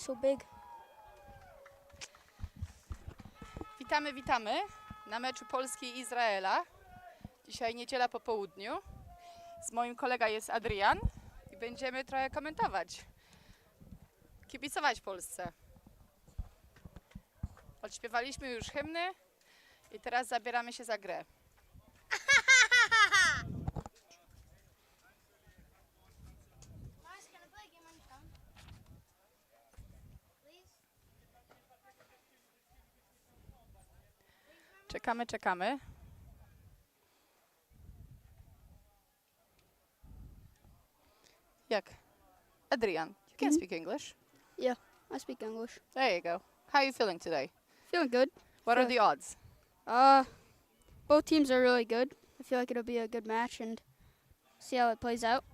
so big. Witamy na meczu Polski i Izraela. Dzisiaj niedziela po południu. Z moim kolegą jest Adrian i będziemy trochę komentować. Kibicować Polsce. Odśpiewaliśmy już hymny i teraz zabieramy się za grę. Czekamy. Jak? Adrian, you can speak English. Yeah, I speak English. There you go. How are you feeling today? Feeling good. What are the odds? Both teams are really good. I feel like it'll be a good match and see how it plays out.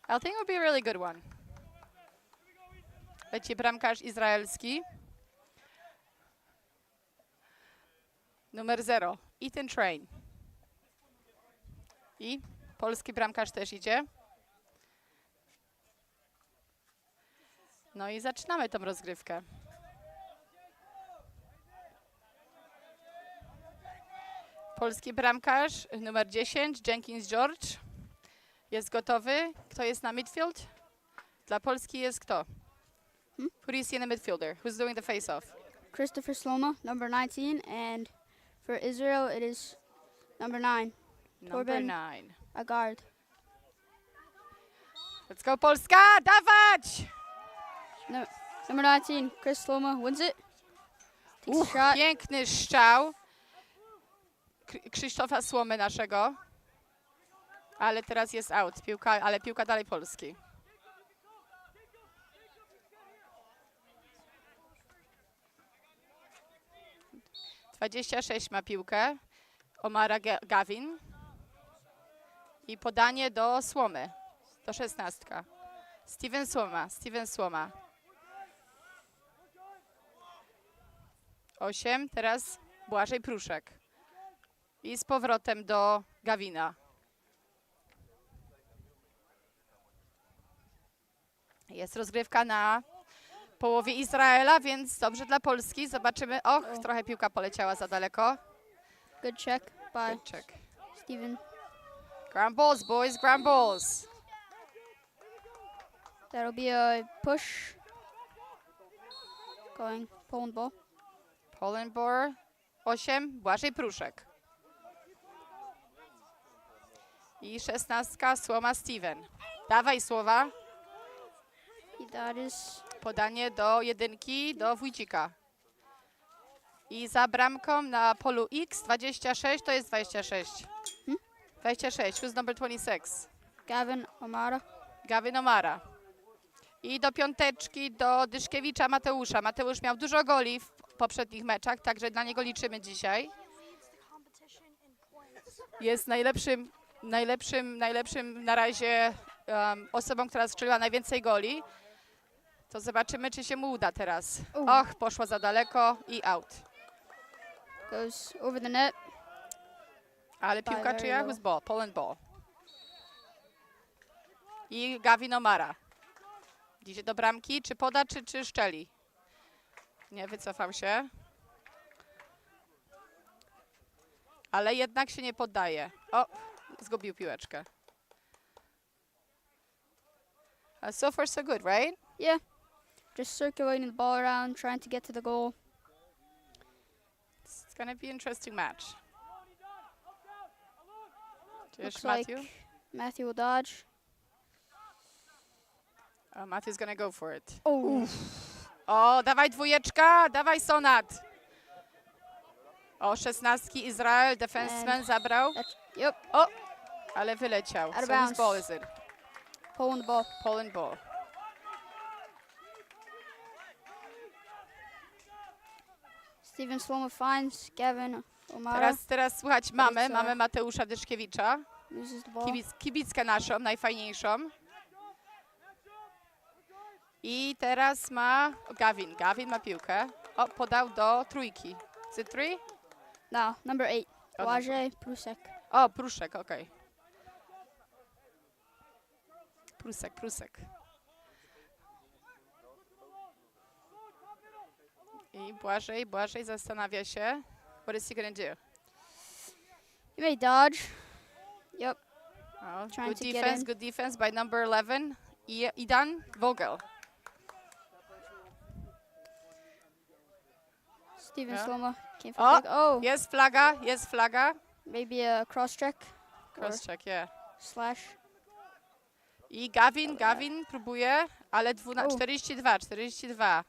I think it will be a really good one. Leci bramkarz izraelski. Numer 0. Ethan Train. I polski bramkarz też idzie. No i zaczynamy tą rozgrywkę. Polski bramkarz numer 10, Jenkins George. Jest gotowy. Kto jest na midfield? Dla Polski jest kto? Who do you see in the midfielder? Who's doing the face-off? Christopher Sloma, number 19, and for Israel it is number 9, Number Torben. 9. a guard. Let's go Polska! Dawać! No, number 19, Chris Sloma wins it. Takes a shot. Piękny strzał Krzysztofa Słomy naszego. Ale teraz jest out. Piłka dalej Polski. (26) ma piłkę. Omara Gavin. I podanie do Słomy. Do 16. Steven Słoma. 8. Teraz Błażej Pruszek. I z powrotem do Gawina. Jest rozgrywka na połowie Izraela, więc dobrze dla Polski. Zobaczymy. Och, trochę piłka poleciała za daleko. Good check by Good check. Steven. Ground balls, boys, ground balls. That'll be a push. Going Poland ball. Poland ball. 8. Błażej Pruszek. I 16. Słoma Steven. Dawaj Słowa. I that is Podanie do 1, do Wójcika. I za bramką na polu X 26, to jest 26. 26, who's number 26? Gavin Omara. Gavin Omara. I do piąteczki do Dyszkiewicza Mateusza. Mateusz miał dużo goli w poprzednich meczach, także dla niego liczymy dzisiaj. Jest najlepszym na razie osobą, która strzeliła najwięcej goli. To zobaczymy, czy się mu uda teraz. Och, poszła za daleko i out. Goes over the net. Ale piłka very czyja? low. Who's ball? Poland ball. I Gavin Omara. Idzie do bramki, czy poda, czy szczeli? Nie, wycofał się. Ale jednak się nie poddaje. O, zgubił piłeczkę. So far so good, right? Yeah. Just circulating the ball around, trying to get to the goal. It's gonna be an interesting match. Cheers, Looks like Matthew. Matthew will dodge. Matthew's gonna go for it. Oh, O, dawaj dwójeczka, dawaj Sonat. O, 16 Izrael, defenseman zabrał. yep. O, ale wyleciał. Out of So whose bounds. ball is it? Poland ball. Poland ball. Steven Sloma finds Gavin Omara. Teraz słuchać mamy Mateusza Dyszkiewicza. Loses the ball. Kibickę naszą, najfajniejszą. I teraz ma Gavin. Gavin ma piłkę. O, podał do trójki. Is it 3? No, number 8. Oh, Błażej Pruszek. O, Pruszek, okej. Prusek. I Błażej zastanawia się. What is he gonna do? You may dodge. Yep. Oh, Trying to get in. good defense by number 11, Idan Vogel. Steven Yeah. Sloma came for Oh, big. Oh, jest flaga. maybe a cross check. Cross check, yeah. Slash. I Gavin próbuje, ale 42.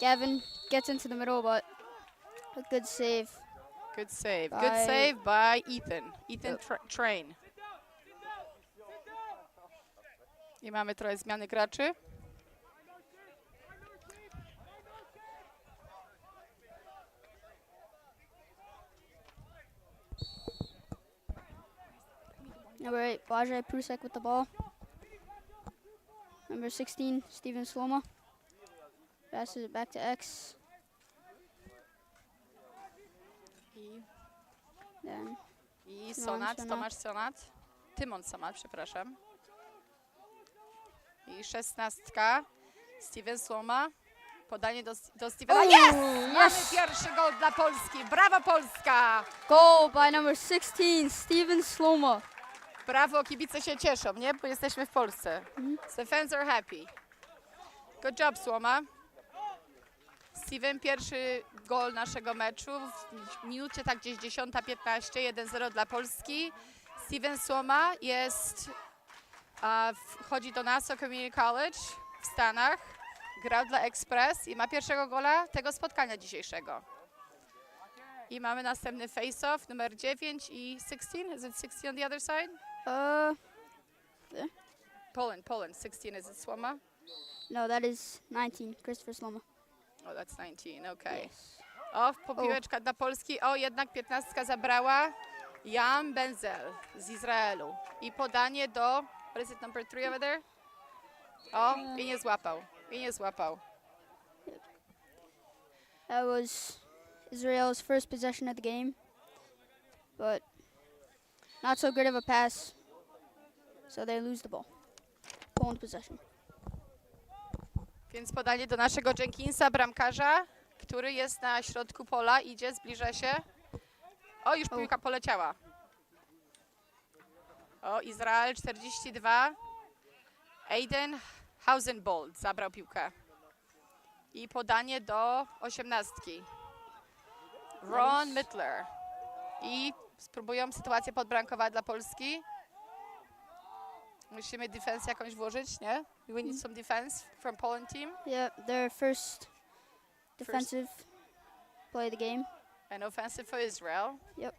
Gavin gets into the middle, but a good save. Good save. By- Good save by Ethan. Ethan Train. I mamy trochę zmiany graczy. Number 8, Bajaj Prusek with the ball. Number 16, Steven Sloma. Passes it back to X. Then I Sonat. Tomasz Sonat. Tymon Sonat, przepraszam. I 16. Steven Sloma. Podanie do Stevena. Oh, Jest! yes! Mamy pierwszy gol dla Polski. Brawo Polska! goal by number 16, Steven Sloma. Brawo, kibice się cieszą, nie? Bo jesteśmy w Polsce. The fans are happy. Good job, Słoma. Steven, pierwszy gol naszego meczu w minucie tak gdzieś 10:15, 1-0 dla Polski. Steven Słoma wchodzi do Nassau Community College w Stanach. Grał dla Express i ma pierwszego gola tego spotkania dzisiejszego. I mamy następny face-off, numer 9 i 16. Is it 16 on the other side? Poland. 16, is it Słoma? No, that is 19, Christopher Sloma. Oh, that's 19, okay. Yes. O, piłeczka dla Polski. O, jednak 15 zabrała Jan Benzel z Izraelu. I podanie do, what is it, number 3 over there? O, i nie złapał. That was Israel's first possession of the game, but not so good of a pass, so they lose the ball. Poland possession. Więc podanie do naszego Jenkinsa, bramkarza, który jest na środku pola, zbliża się. O, już piłka poleciała. O, Izrael 42. Aiden Hausenbold zabrał piłkę. I podanie do 18. Ron Mittler. I spróbują sytuację podbramkowa dla Polski. Musimy defense jakąś włożyć, nie? We need some defense from Poland team. Yeah, their first defensive play of the game. And offensive for Israel. Yep.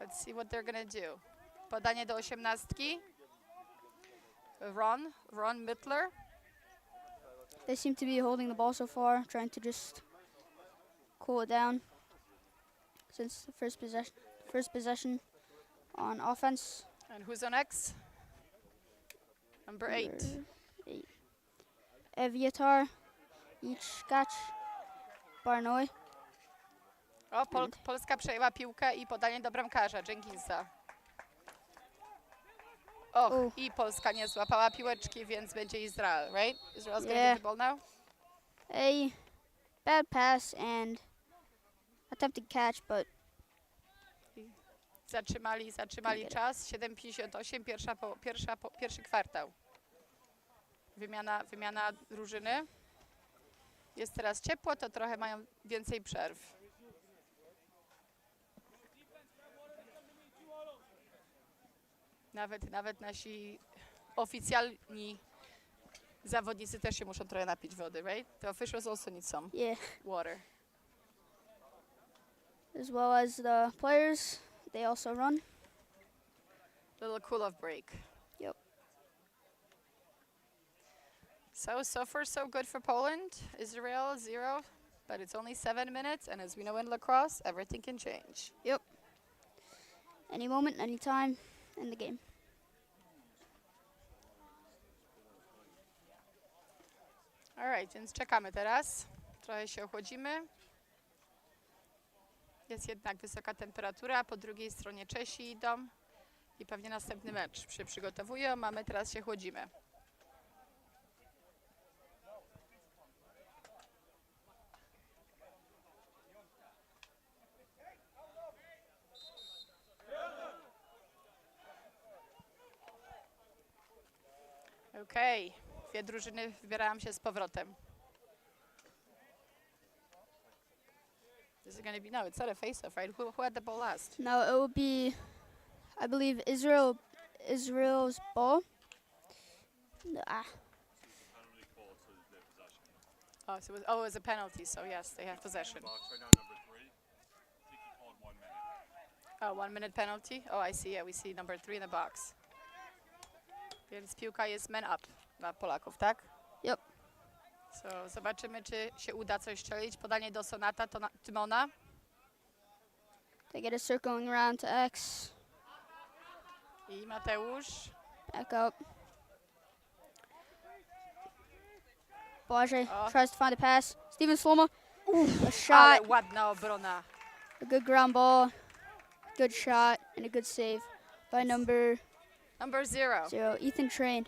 Let's see what they're gonna do. Podanie do 18. Ron Mittler. They seem to be holding the ball so far, trying to just cool it down since the first possession on offense. And who's on X? Number 8. 8. Eviatar, Ichkach, Barnoy. O, Polska przejęła piłkę i podanie do bramkarza Jenkinsa. Och, i Polska nie złapała piłeczki, więc będzie Izrael, right? Israel's gonna get the ball now? A bad pass and attempted catch, but Zatrzymali czas. 7:58, pierwszy kwartał. Wymiana drużyny. Jest teraz ciepło, to trochę mają więcej przerw. Nawet nasi oficjalni zawodnicy też się muszą trochę napić wody, right? The officials also need some water. As well as the players, they also run. Little cool-off break. Yep. So far so good for Poland. Israel 0, but it's only 7 minutes, and as we know in lacrosse, everything can change. Yep. Any moment, any time in the game. Alright, więc czekamy teraz. Trochę się ochłodzimy. Jest jednak wysoka temperatura, po drugiej stronie Czesi idą i pewnie następny mecz się przygotowują, a my teraz się chłodzimy. Okej, dwie drużyny wybierają się z powrotem. This is going to be, no, it's not a face-off, right? Who had the ball last? No, it will be, I believe, Israel's ball. Ah, Penalty call to their possession. Oh, so it was a penalty, so yes, they have possession. Box right now, number 3. I think he called 1 minute. Oh, 1 minute penalty? Oh, I see, yeah, we see number 3 in the box. Więc piłka jest man up dla Polaków, tak? yep. So, zobaczymy, czy się uda coś strzelić. Podanie do Sonata, to Tymona. They get a circling around to X. I Mateusz. Back up. Boache Oh. tries to find a pass. Steven Sloma. A Ale shot. ładna obrona. A good ground ball. Good shot. And a good save by number Number 0. 0. Ethan Train.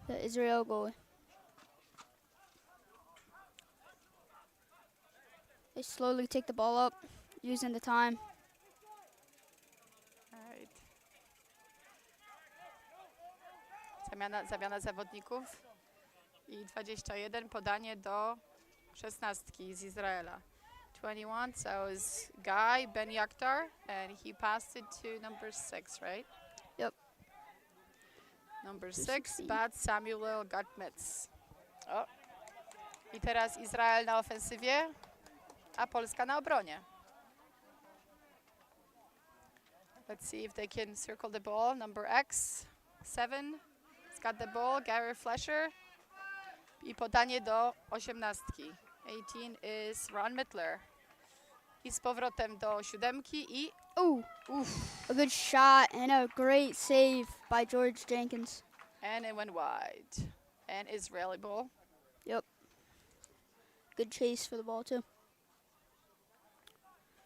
The Israel goalie. They slowly take the ball up, using the time. Right. Zamiana zawodników. I 21, podanie do 16 z Izraela. 21, so it was Guy Ben Yakhtar, and he passed it to number 6, right? Yep. Number 6, 16. Bad Samuel Gatmetz. O. I teraz Izrael na ofensywie, a Polska na obronie. Let's see if they can circle the ball. Number X, 7, has got the ball, Gary Flesher. I podanie do 18. 18 is Ron Mittler. I z powrotem do 7 i Ooh, a good shot and a great save by George Jenkins. and it went wide. And Israeli ball. Yep. Good chase for the ball too.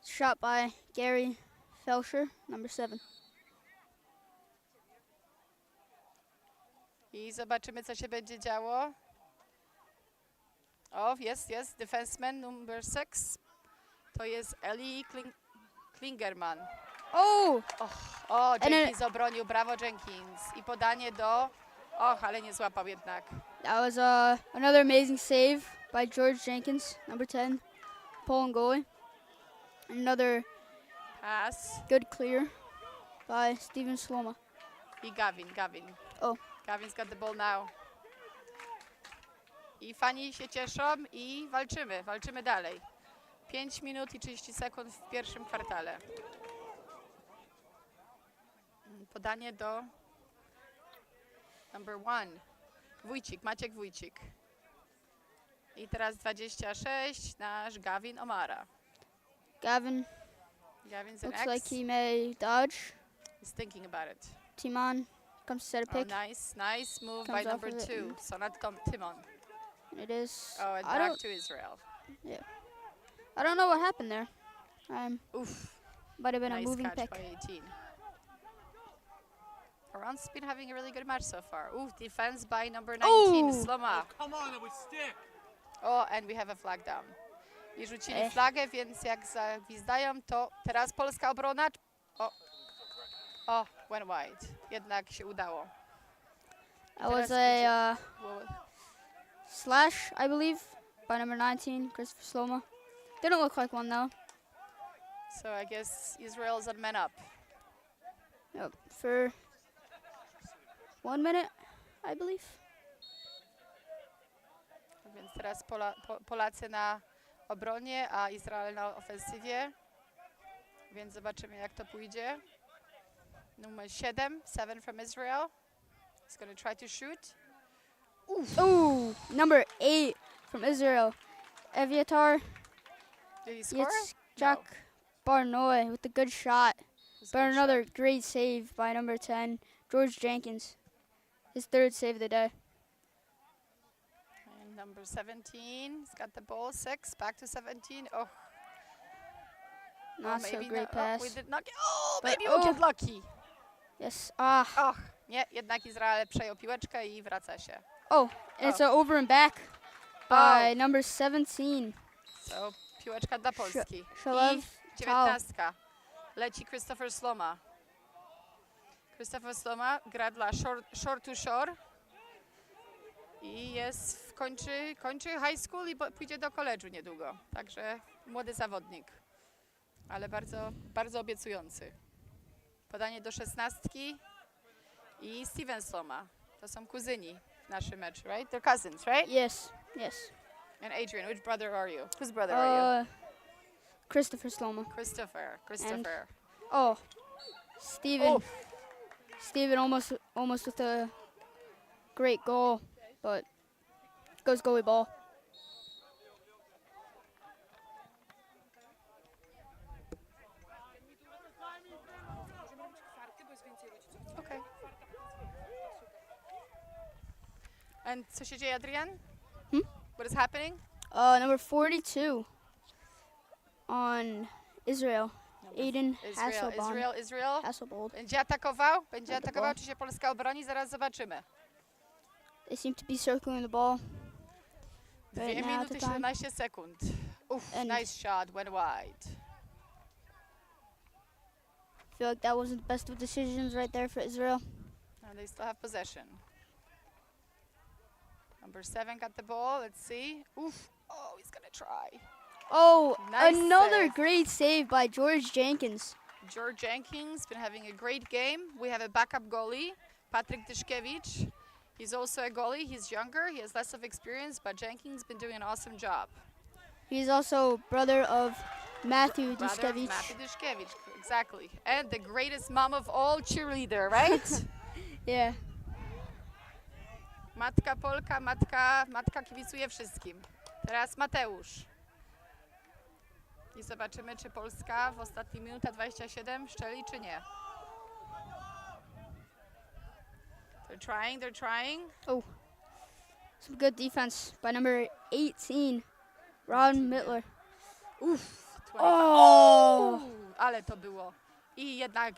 Shot by Gary Felsher, number 7. I zobaczymy, co się będzie działo. Oh, yes, defenseman number 6. To jest Eli Klingerman. Oh, O, Jenkins obronił, brawo Jenkins. I podanie do... Och, ale nie złapał jednak. that was another amazing save by George Jenkins, number 10, Poland goalie. Another Pass. good clear by Steven Sloma. I Gavin. Oh. Gavin's got the ball now. I fani się cieszą i walczymy dalej. 5 minut i 30 sekund w pierwszym kwartale. Podanie do number 1. Maciek Wójcik. I teraz 26, nasz Gavin Omara. Gavin Gavin's an looks X. like he may dodge. He's thinking about it. Timon comes to set a Oh, pick. nice move Comes by off number of it 2. and- So not Timon. And it is. Oh, and I back don't. to Israel. I don't know what happened there. Oof. Might have been a Nice moving catch pick. by 18. Iran's been having a really good match so far. Ooh, defense by number 19, Ooh. Sloma. Come on, it would stick. Oh, and we have a flag down. I rzucili Ech. flagę, więc jak zawizdają, to teraz polska obrona. O, went wide. Jednak się udało. That was Teraz a Well, slash, I believe, by number 19, Christopher Sloma. Didn't look like one though. so I guess Israel's on man up. Yep. For 1 minute, I believe. Więc teraz Polacy na obronie, a Izrael na ofensywie. Więc zobaczymy, jak to pójdzie. Numer 7 from Israel. He's going to try to shoot. Ooh, number 8 from Israel, Eviatar Did he score? Jack Barnoy with a good shot. It was a But good another shot. great save by number 10, George Jenkins. His 3rd save of the day. And number 17, he's got the ball. 6, back to 17. Oh, Not so maybe great not. pass. We did not get, oh, But- maybe we'll get lucky. Yes. Och, nie, jednak Izrael przejął piłeczkę i wraca się. Oh, and it's a over and back by Oh. number 17. So, piłeczka dla Polski. I Shalev Tal. 19. Leci Christopher Sloma. Christopher Sloma gra dla shore to shore. I kończy high school i pójdzie do koledżu niedługo. Także młody zawodnik, ale bardzo, bardzo obiecujący. Podanie do 16 i Steven Sloma. To są kuzyni w naszym meczu, right? They're cousins, right? Yes. Yes. And Adrian, which brother are you? Whose brother are you? Christopher Sloma. Christopher. Oh, Steven. Oh. Steven almost with a great goal, but goes goalie ball. Okay. And co się dzieje, Adrian? What is happening? Number 42 on Israel. Aiden Israel. Hasselbold. Będzie atakował? Będzie atakował, Czy się Polska obroni? Zaraz zobaczymy. They seem to be circling the ball. 2 Right now at minuty the time. 17 sekund. And- Nice shot, went wide. I feel like that wasn't the best of decisions right there for Israel. And they still have possession. Number 7 got the ball. Let's see. Oof. Oh, he's gonna try. Oh, Nice another save. great save by George Jenkins. George Jenkins been having a great game. We have a backup goalie, Patryk Dyszkiewicz. He's also a goalie. He's younger. He has less of experience, but Jenkins been doing an awesome job. He's also brother of Matthew Brother of Dyszkiewicz. Matthew Dyszkiewicz, exactly. And the greatest mom of all, cheerleader, right? Yeah. Matka Polka, matka kibicuje wszystkim. Teraz Mateusz. I zobaczymy, czy Polska w ostatniej minuta 27 szczeli, czy nie. They're trying. Some good defense by number 18, Ron Mittler. Uff. Oh! Ale to było. I jednak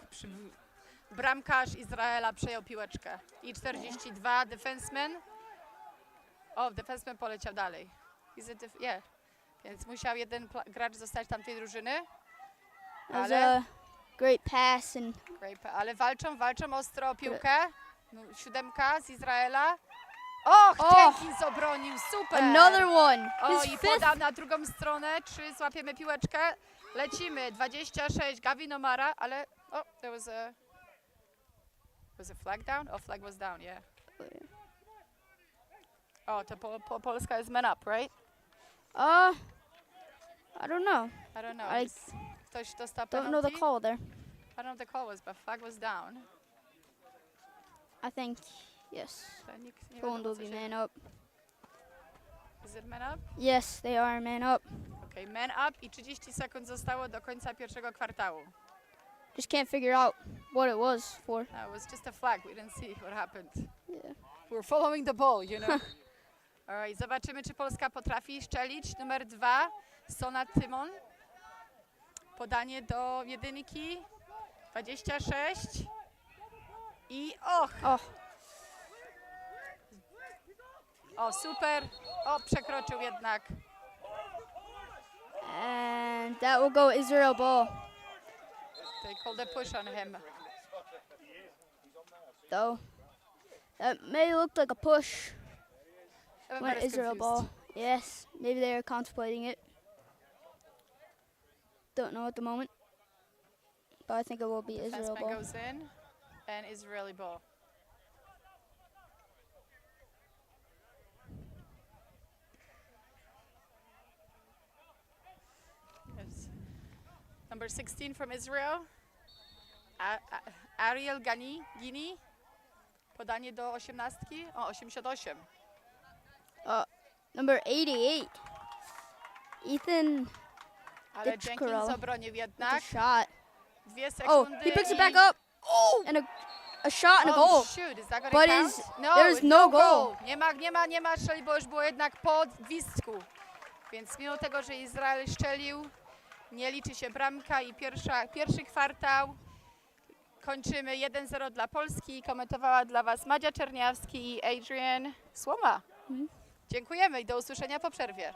bramkarz Izraela przejął piłeczkę. I 42, defenseman. Defenseman poleciał dalej. Yeah. Więc musiał jeden gracz zostać tamtej drużyny. That was Ale, a great pass and ale walczą ostro o piłkę. 7 z Izraela. Och, Jenkins obronił, super! another one. O, His i fifth. podał na drugą stronę. 3, złapiemy piłeczkę. Lecimy. 26, Gavin Omara, ale... there was a flag down? Flag was down, yeah. To Polska is man up, right? I don't know. I don't know. Ktoś dostał Don't know the penalty? call there. I don't know what the call was, but flag was down. I think yes. To nikt nie Poland wiadomo, will co be się... man up. Is it man up? Yes, they are man up. Okay, man up i 30 sekund zostało do końca pierwszego kwartału. Just can't figure out what it was for. It was just a flag. We didn't see what happened. Yeah. We were following the ball, you know. Alright, zobaczymy, czy Polska potrafi szczelić. Numer 2, Sonat Tymon. Podanie do jedynki. 26. I super. Przekroczył jednak. And that will go Israel ball. They called a push on him. Though that may look like a push when Everybody's Israel confused. ball. Yes, maybe they are contemplating it. Don't know at the moment, but I think it will be Israel Defenseman ball. goes in, and Israeli ball. Yes. Number 16 from Israel. Ariel Gini. Podanie do 18. 88. Number 88, Ethan. Ale Ditchkero. Jenkins obronił With a jednak. shot. 2 sekundy. He picks it i- back up. And a shot and a goal. Shoot, is that gonna But count? there's no goal. Nie ma strzeli, bo już było jednak po gwizdku. Więc mimo tego, że Izrael strzelił, nie liczy się bramka i pierwszy kwartał. Kończymy 1-0 dla Polski. Komentowała dla Was Madzia Czerniawski i Adrian Słoma. Dziękujemy i do usłyszenia po przerwie.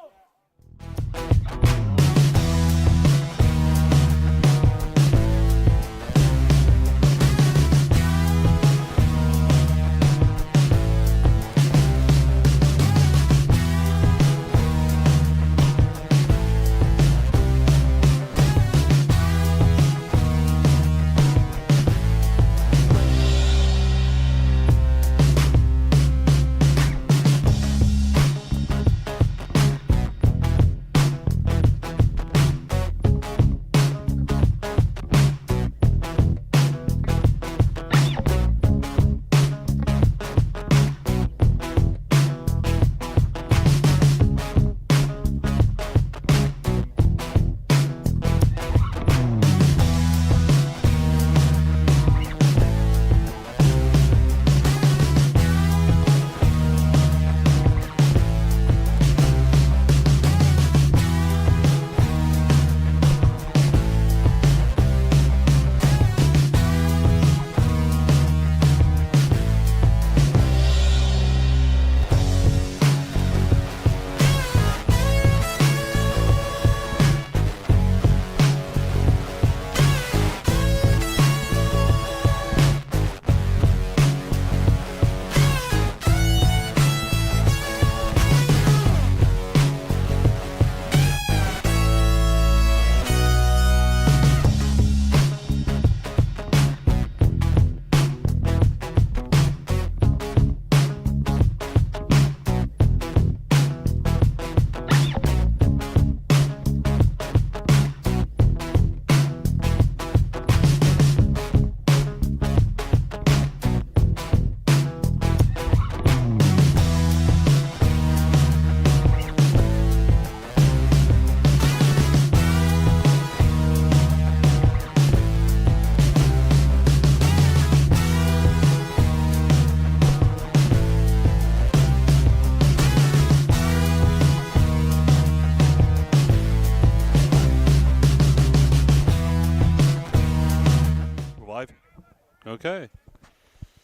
Okay.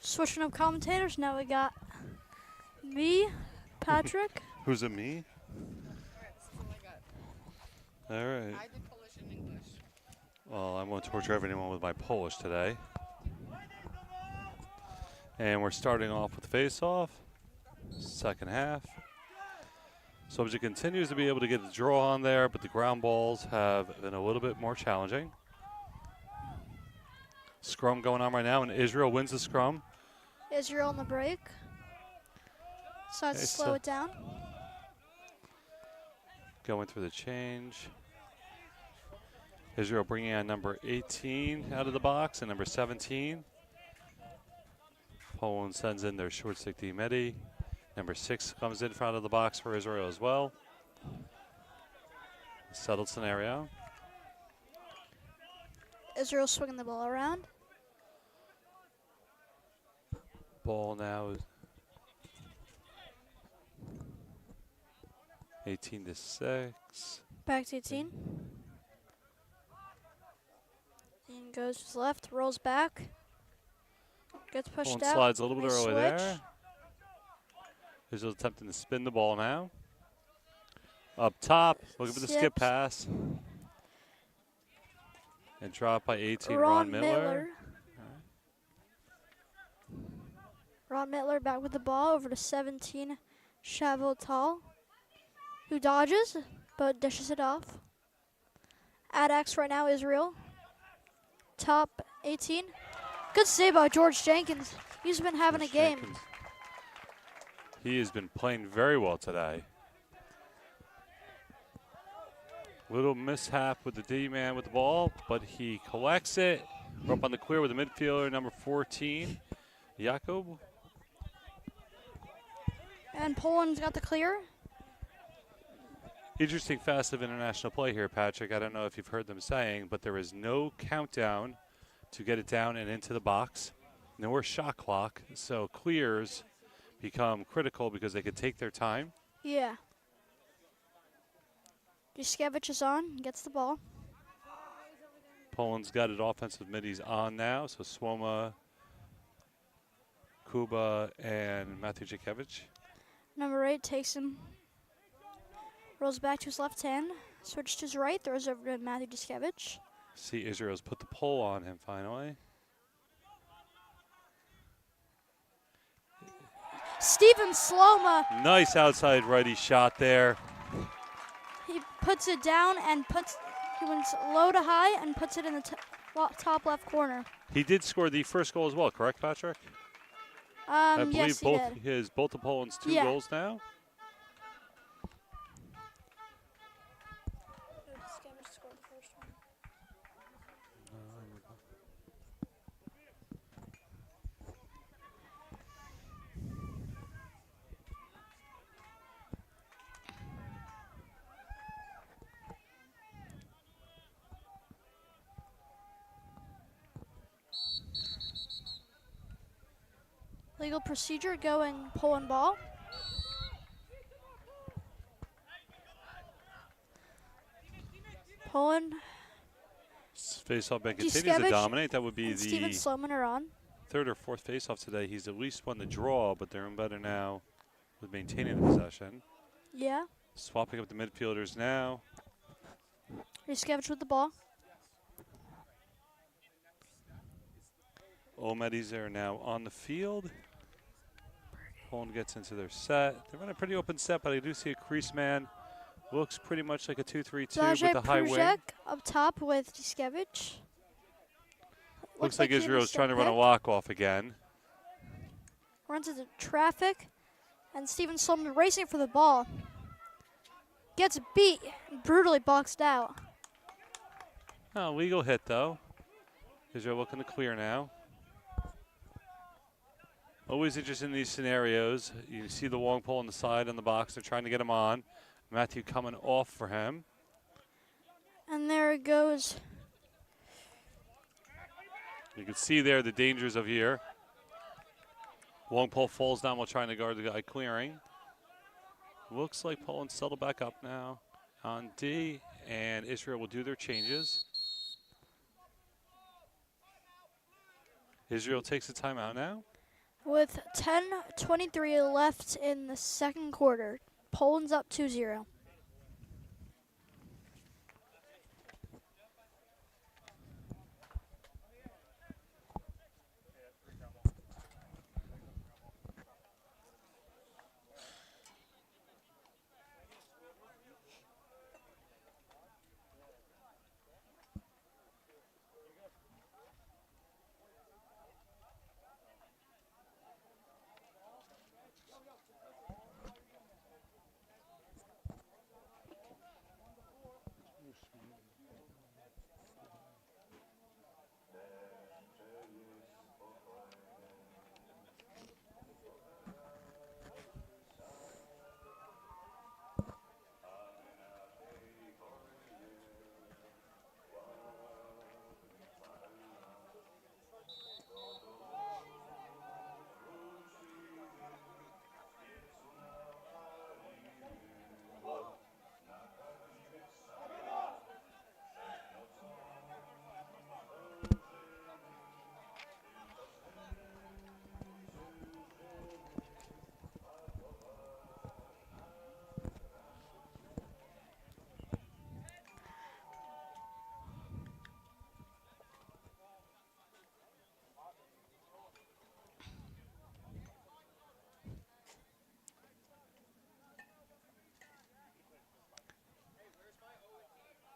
Switching up commentators, now we got me, Patrick. Who's it, me? All right. I did Polish and English. Well, I won't torture everyone with my Polish today. And we're starting off with face-off, second half. Subject continues to be able to get the draw on there, but the ground balls have been a little bit more challenging. Scrum going on right now, and Israel wins the scrum. Israel on the break. Decides to Nice, slow it down. Going through the change. Israel bringing on number 18 out of the box and number 17. Poland sends in their short stick D Medi. Number 6 comes in front of the box for Israel as well. Settled scenario. Israel swinging the ball around. Ball now is 18-6. Back to 18. And goes to his left, rolls back. Gets pushed Poland out. slides a little bit Nice early switch. there. Israel attempting to spin the ball now. Up top, looking for the skip Skips. pass. And dropped by 18, Ron Ron Miller. Miller. Ron Mittler back with the ball over to 17, Chavotal, who dodges but dishes it off. At X right now, Israel. Top 18. Good save by George Jenkins. He's been having a game. Jenkins. He has been playing very well today. Little mishap with the D-man with the ball, but he collects it. We're up on the clear with the midfielder, number 14, Jakob. And Poland's got the clear. Interesting facet of international play here, Patrick. I don't know if you've heard them saying, but there is no countdown to get it down and into the box. No shot clock, so clears become critical because they could take their time. Yeah. Juszkiewicz is on, gets the ball. Poland's got it offensive middies on now, so Swoma, Kuba, and Matthew Juszkiewicz. Number 8 takes him, rolls back to his left hand, switches to his right, throws over to Matthew Juszkiewicz. See, Israel's put the pull on him finally. Steven Sloma, Nice outside righty shot there. he puts it down and he went low to high and puts it in the top left corner. He did score the first goal as well, correct, Patrick? I believe Yes, he did. both of Poland's 2 Yeah. goals now. Legal procedure going Poland ball. Poland, Face-off man continues to Juszkiewicz dominate. That would be and Steven the Sloman are on. 3rd or 4th face-off today. He's at least won the draw, but they're in better now with maintaining the possession. Yeah. Swapping up the midfielders now. Juszkiewicz with the ball. Olmedis are now on the field. Poland gets into their set. They run a pretty open set, but I do see a crease man. Looks pretty much like a 2-3-2 with the high wing. Prujek up top with Juszkiewicz. Looks like he Israel's missed trying to that run a pick. walk-off again. Runs into traffic. And Steven Sloman racing for the ball. Gets beat. Brutally boxed out. Oh, legal hit, though. Israel looking to clear now. Always interesting in these scenarios. You see the long pole on the side on the box. They're trying to get him on. Matthew coming off for him. And there it goes. You can see there the dangers of here. Long pole falls down while trying to guard the guy clearing. Looks like Poland settled back up now on D, and Israel will do their changes. Israel takes a timeout now. With 10:23 left in the second quarter, Poland's up 2-0.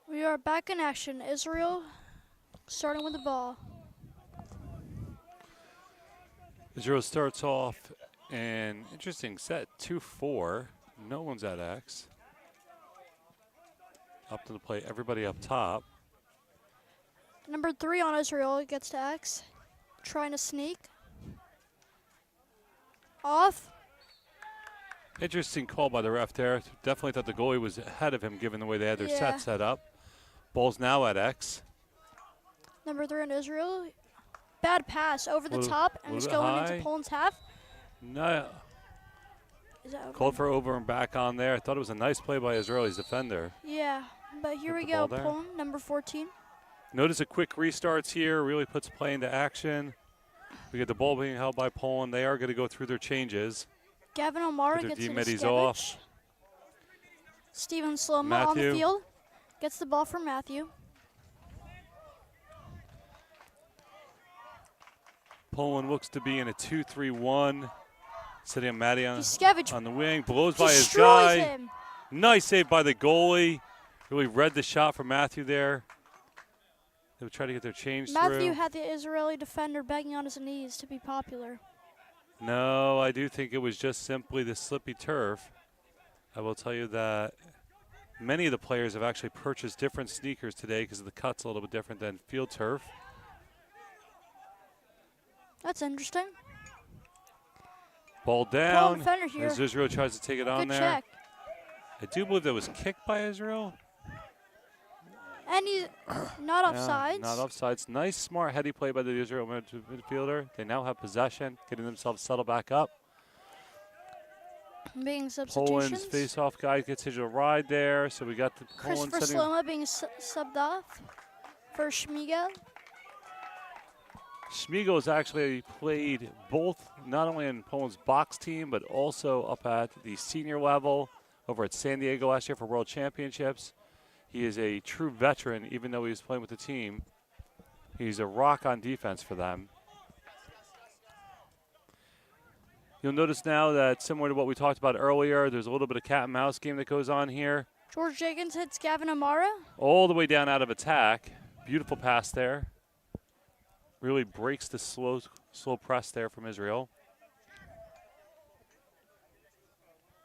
We are back in action. Israel starting with the ball. Israel starts off an interesting set, 2-4. No one's at X. Up to the plate, everybody up top. Number 3 on Israel gets to X. Trying to sneak. Off. Interesting call by the ref there. Definitely thought the goalie was ahead of him given the way they had their set set up. Ball's now at X. Number 3 on Israel. Bad pass over the top, and it's going into Poland's half. No. Is that over? Called for over and back on there. I thought it was a nice play by Israeli's defender. Yeah, but here we go, Poland, number 14. Notice a quick restarts here, really puts play into action. We get the ball being held by Poland. They are going to go through their changes. Gavin O'Mara gets it to off. Steven Sloma on the field. Gets the ball from Matthew. Poland looks to be in a 2-3-1. Sitting on Matty on the wing. Blows by his guy. Him. Nice save by the goalie. Really read the shot from Matthew there. They would try to get their change through. Matthew had the Israeli defender begging on his knees to be popular. No, I do think it was just simply the slippy turf. I will tell you that many of the players have actually purchased different sneakers today because the cut's a little bit different than field turf. That's interesting. Ball down here. as Israel tries to take it on Good there. check. I do believe that was kicked by Israel. And he's not offsides. Not offsides. Nice, smart, heady play by the Israel midfielder. They now have possession, getting themselves settled back up. Being substitutions. Poland's face-off guy gets his ride there, so we got the Poland Christopher Sloma being subbed off for Schmiegel. Schmiegel's actually played both, not only in Poland's box team, but also up at the senior level over at San Diego last year for World Championships. He is a true veteran, even though he was playing with the team. He's a rock on defense for them. You'll notice now that similar to what we talked about earlier, there's a little bit of cat and mouse game that goes on here. George Jenkins hits Gavin O'Mara. All the way down out of attack. Beautiful pass there. Really breaks the slow press there from Israel.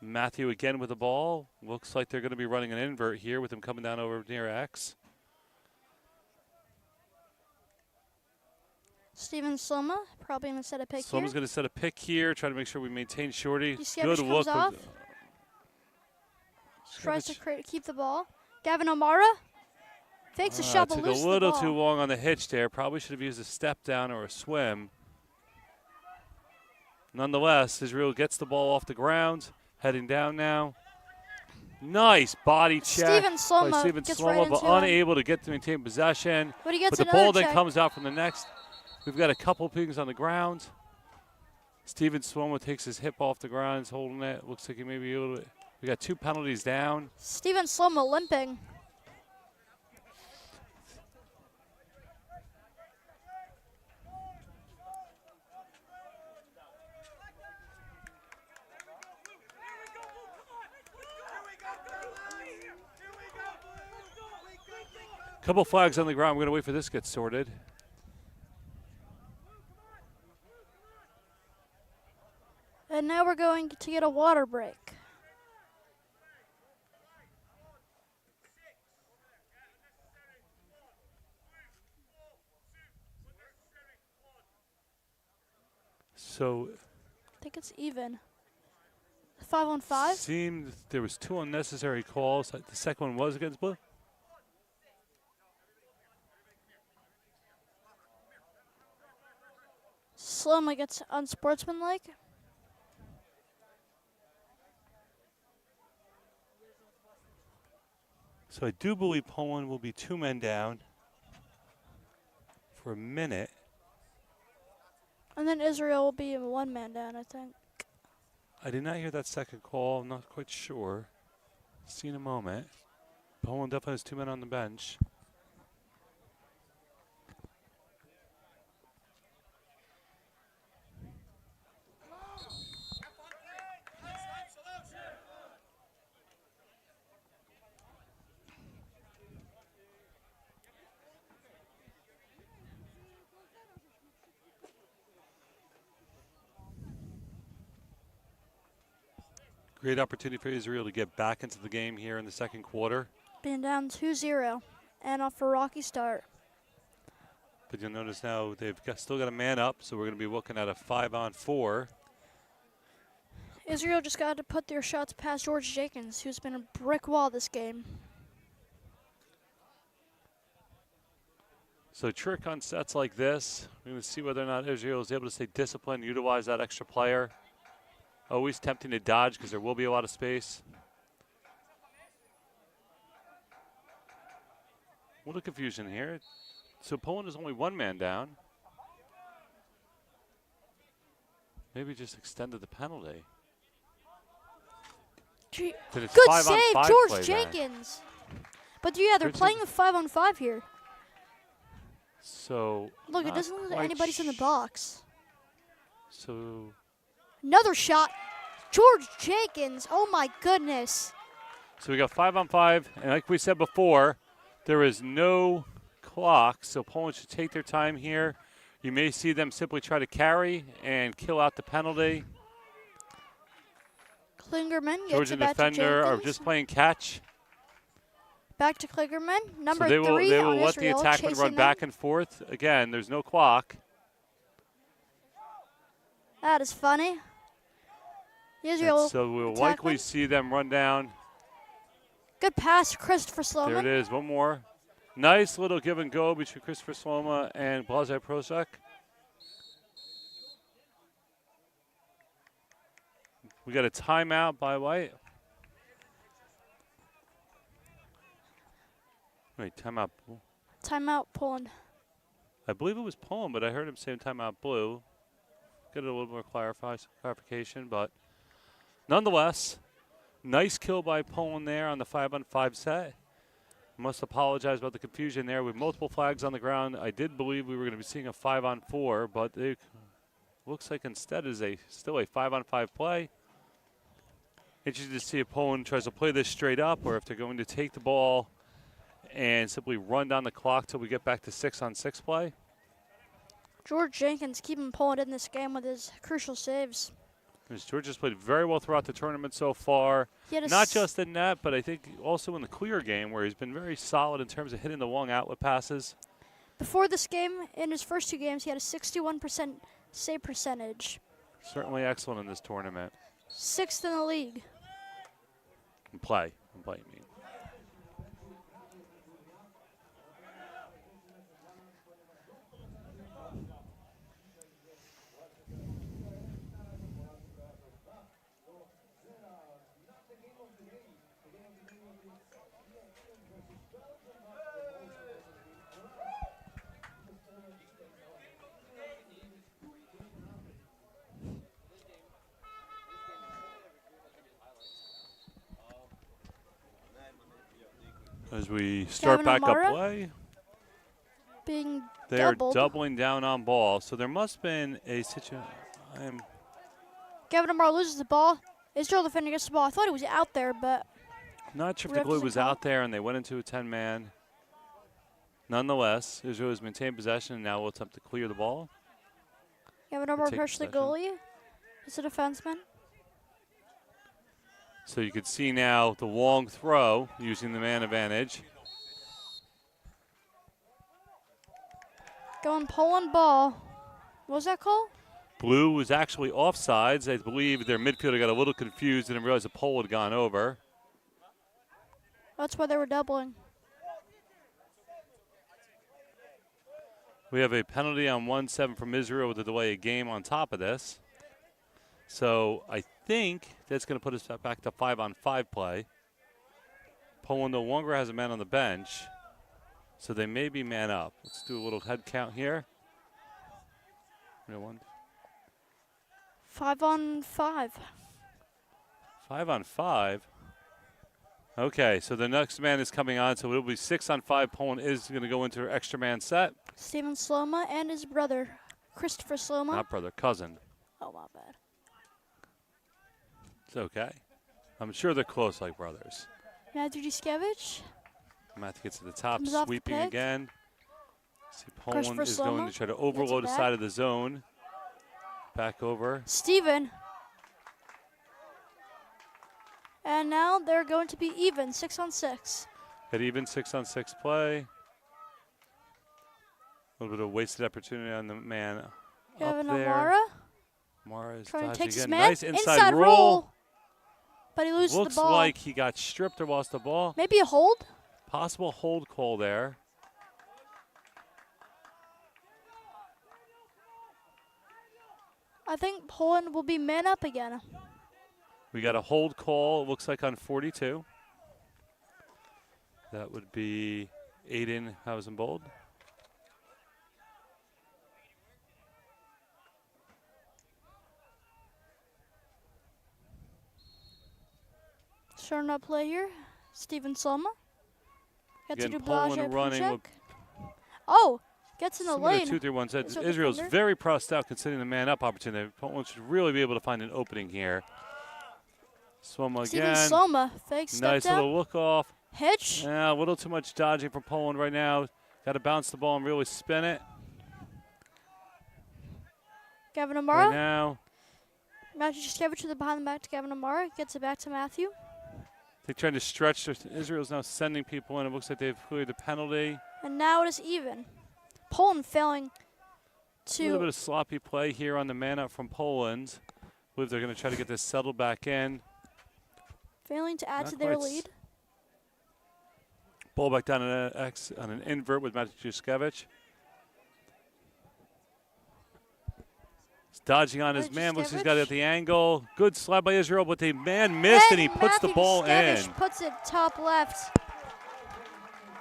Matthew again with the ball. Looks like they're going to be running an invert here with him coming down over near X. Steven Sloma probably going to set a pick here. Sloma's going to set a pick here, try to make sure we maintain Shorty. Good look. Tries to keep the ball. Gavin O'Mara fakes a shot, but loses the ball. Took a little too long on the hitch there. Probably should have used a step down or a swim. Nonetheless, Israel gets the ball off the ground. Heading down now. Nice body check Steven Sloma by Steven Sloma, but unable to get to maintain possession. But he gets the ball then comes out from the next. We've got a couple pings on the ground. Steven Swoma takes his hip off the ground. He's holding it. Looks like he may be able to. We got 2 penalties down. Steven Sloma limping. Couple flags on the ground. We're going to wait for this to get sorted. And now we're going to get a water break. So I think it's even. 5-on-5. seemed there was 2 unnecessary calls. The second one was against blue. Sloma gets unsportsmanlike. So I do believe Poland will be 2 men down for a minute. And then Israel will be 1 man down, I think. I did not hear that second call. I'm not quite sure. See in a moment. Poland definitely has 2 men on the bench. Great opportunity for Israel to get back into the game here in the second quarter. Being down 2-0 and off a rocky start. But you'll notice now they've still got a man up, so we're going to be looking at a 5-on-4. Israel just got to put their shots past George Jenkins, who's been a brick wall this game. So trick on sets like this. We're going to see whether or not Israel is able to stay disciplined, utilize that extra player. Always tempting to dodge because there will be a lot of space. A little confusion here. So Poland is only 1 man down. Maybe just extended the penalty. Good It's save, 5-on-5 George play Jenkins. But yeah, they're Good playing save. a 5-on-5 here. So Look, it not doesn't look like quite anybody's in the box. So Another shot. George Jenkins. Oh my goodness. So we got 5-on-5, and like we said before, there is no clock, so Poland should take their time here. You may see them simply try to carry and kill out the penalty. Klingerman gets Georgian it back to defender are Jenkins. just playing catch. Back to Klingerman. Number So they 3 will on let the Israel, attackman chasing run them. back and forth. Again, there's no clock. That is funny. Israel. And so we'll attackman. likely see them run down. Good pass to Christopher There it Sloman. is, one more. Nice little give and go between Christopher Sloma and Blazej Prosek. We got a timeout by White. Wait, timeout. Timeout Poland. I believe it was Poland, but I heard him say timeout blue. Get a little more clarification, but nonetheless, nice kill by Poland there on the 5-on-5 set. Must apologize about the confusion there with multiple flags on the ground. I did believe we were going to be seeing a 5-on-4, but it looks like instead is still a 5-on-5 play. Interested to see if Poland tries to play this straight up or if they're going to take the ball and simply run down the clock till we get back to 6-on-6 play. George Jenkins keeping Poland in this game with his crucial saves. George has played very well throughout the tournament so far. He had a Not just in that, but I think also in the clear game where he's been very solid in terms of hitting the long outlet passes. Before this game, in his first 2 games, he had a 61% save percentage. Certainly excellent in this tournament. 6th in the league. In play, you mean. as we start Gavin back up O'Mara play. being They are doubled. doubling down on ball, so there must have been a situation. Gavin O'Mara loses the ball. Israel defender gets the ball. I thought he was out there, but Not sure if the Ref goalie doesn't was call. out there and they went into a 10-man. Nonetheless, Israel has maintained possession and now will attempt to clear the ball. Gavin O'Mara take pressures the possession. goalie. It's a defenseman. So you can see now the long throw using the man advantage. Going Poland ball. What was that call? Blue was actually offsides. I believe their midfielder got a little confused and didn't realize the pole had gone over. That's why they were doubling. We have a penalty on 1-7 from Israel with a delay of game on top of this. So I think that's going to put us back to 5-on-5 play. Poland no longer has a man on the bench, so they may be man up. Let's do a little head count here. 5-on-5. 5-on-5. Okay, so the next man is coming on, so it'll be 6-on-5. Poland is going to go into her extra man set. Steven Sloma and his brother, Christopher Sloma. Not brother, cousin. Oh, my bad. It's okay. I'm sure they're close like brothers. Matthew Giskevich. Matthew gets to the top, Comes off the sweeping pick. again. See, Christopher Poland is going Sloma to try to gets it overload the back. side of the zone. Back over. Steven. And now they're going to be even, 6-on-6. Got even 6-on-6 play. A little bit of wasted opportunity on the man Gavin up there. O'Mara Mara is trying to dodging take his again. man. Nice inside roll. roll. But he loses Looks the ball. like he got stripped or lost the ball. Maybe a hold? Possible hold call there. I think Poland will be man up again. We got a hold call, it looks like on 42. That would be Aiden Hausenbold. Starting up play here. Steven Sloma. Gets Again, to Dublaje Poland running Puchek. with Oh, gets in the similar lane. 2-3-1 set. Israel Israel's defender. very pressed out considering the man up opportunity. Poland should really be able to find an opening here. Swoma Steven again. Sloma. Fake step Nice down. little look off. Hitch. Yeah, a little too much dodging from Poland right now. Got to bounce the ball and really spin it. Gavin Right O'Mara. now, Matthew Giskevich to the behind the back to Gavin O'Mara. Gets it back to Matthew. they're trying to stretch. Israel's now sending people in. It looks like they've cleared the penalty. And now it is even. Poland failing A little bit to of sloppy play here on the man up from Poland. I believe they're going to try to get this settled back in. add Not to their quite lead. Ball back down on an invert with Matthew Juskevich. He's dodging on his Matthew man. Looks like he's got it at Juskevich. the angle. Good slide by Israel, but the man missed and he puts the Matthew ball Juskevich in. puts it top left.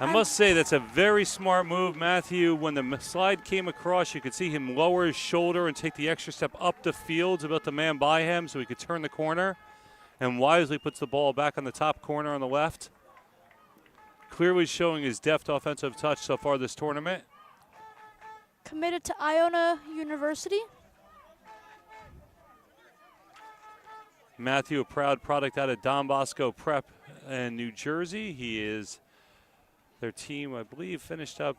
I must say that's a very smart move, Matthew. When the slide came across, you could see him lower his shoulder and take the extra step up the field to about the man by him so he could turn the corner. And wisely puts the ball back on the top corner on the left. Clearly showing his deft offensive touch so far this tournament. Committed to Iona University. Matthew, a proud product out of Don Bosco Prep in New Jersey. He is their team, I believe, finished up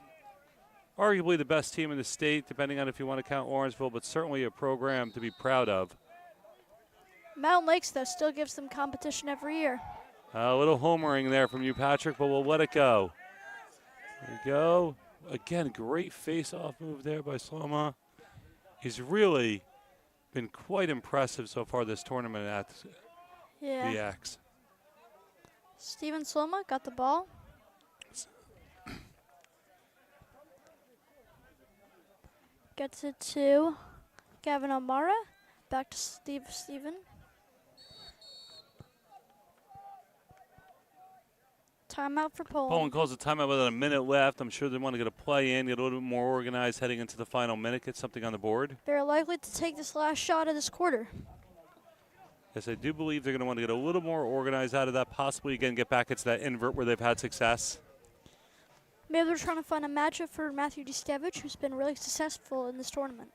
arguably the best team in the state, depending on if you want to count Orangeville, but certainly a program to be proud of. Mountain Lakes, though, still gives them competition every year. A little homering there from you, Patrick, but we'll let it go. There we go. Again, great face-off move there by Sloma. He's really been quite impressive so far this tournament at Yeah. the X. Steven Sloma got the ball. Gets it to Gavin O'Mara. Back to Steven. Timeout for Poland. Poland calls a timeout with a minute left. I'm sure they want to get a play in, get a little bit more organized heading into the final minute, get something on the board. They're likely to take this last shot of this quarter. Yes, I do believe they're going to want to get a little more organized out of that, possibly again get back into that invert where they've had success. Maybe they're trying to find a matchup for Matthew Diskevich, who's been really successful in this tournament.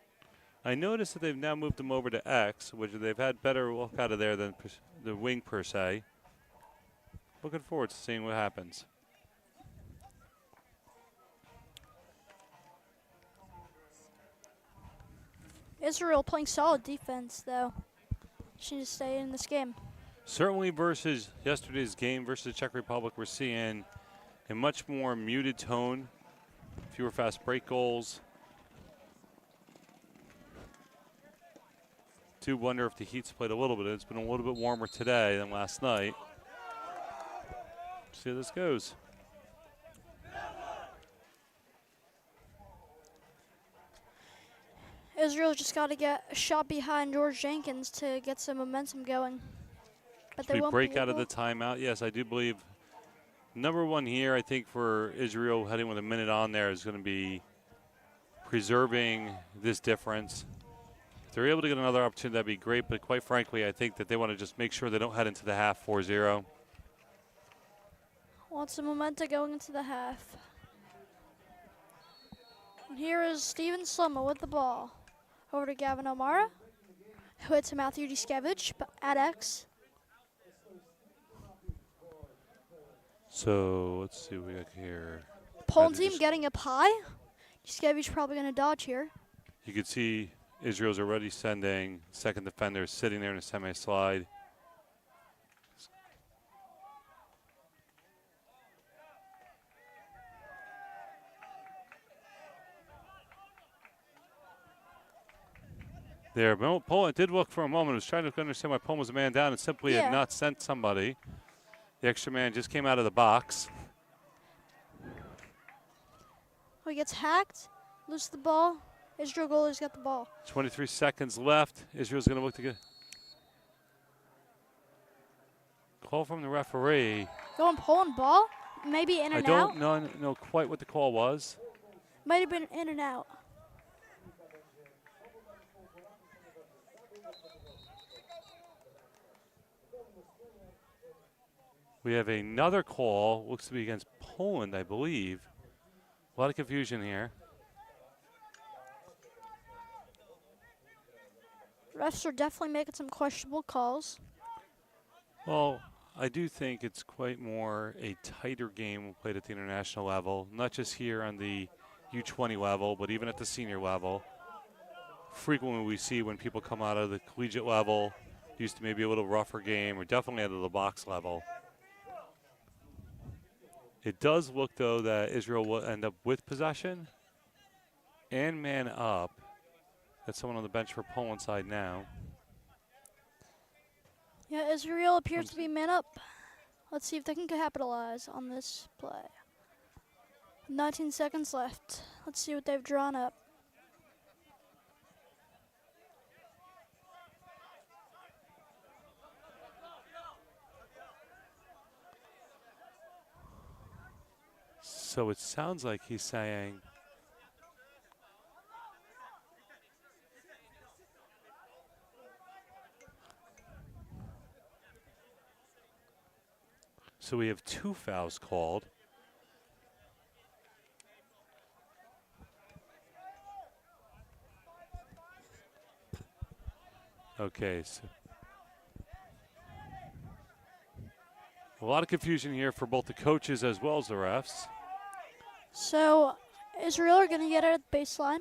I noticed that they've now moved him over to X, which they've had better look out of there than the wing per se. Looking forward to seeing what happens. Israel playing solid defense, though. She needs to stay in this game. Certainly versus yesterday's game versus the Czech Republic, we're seeing a much more muted tone, fewer fast break goals. Do wonder if the heat's played a little bit. It's been a little bit warmer today than last night. See how this goes. Israel's just got to get a shot behind George Jenkins to get some momentum going. But they We won't break be out of able. the timeout. Yes, I do believe number one here, I think for Israel heading with a minute on there is going to be preserving this difference. If they're able to get another opportunity, that'd be great. But quite frankly, I think that they want to just make sure they don't head into the half 4-0. Want some momentum going into the half. And here is Steven Slumma with the ball. Over to Gavin O'Mara, who hits to Matthew Diskevich at X. So let's see what we got here. Poland Matthew team getting a pie. Diskevich probably going to dodge here. You can see Israel's already sending second defender sitting there in a semi-slide. There, Poland did look for a moment. Was trying to understand why Poland was a man down and simply had not sent somebody. The extra man just came out of the box. Oh, he gets hacked, loses the ball. Israel goalie's got the ball. 23 seconds left. Israel's going to look to get call from the referee. Going Poland ball, maybe in I and out. don't know quite what the call was. Might have been in and out. We have another call, looks to be against Poland, I believe. A lot of confusion here. Refs are definitely making some questionable calls. Well, I do think it's quite more a tighter game played at the international level, not just here on the U20 level, but even at the senior level. Frequently we see when people come out of the collegiate level, used to maybe a little rougher game, or definitely out of the box level. It does look, though, that Israel will end up with possession and man up. Got someone on the bench for Poland side now. Yeah, Israel appears to be man up. Let's see if they can capitalize on this play. 19 seconds left. Let's see what they've drawn up. So it sounds like he's saying so we have 2 fouls called. Okay, so a lot of confusion here for both the coaches as well as the refs. So Israel are going to get it at the baseline.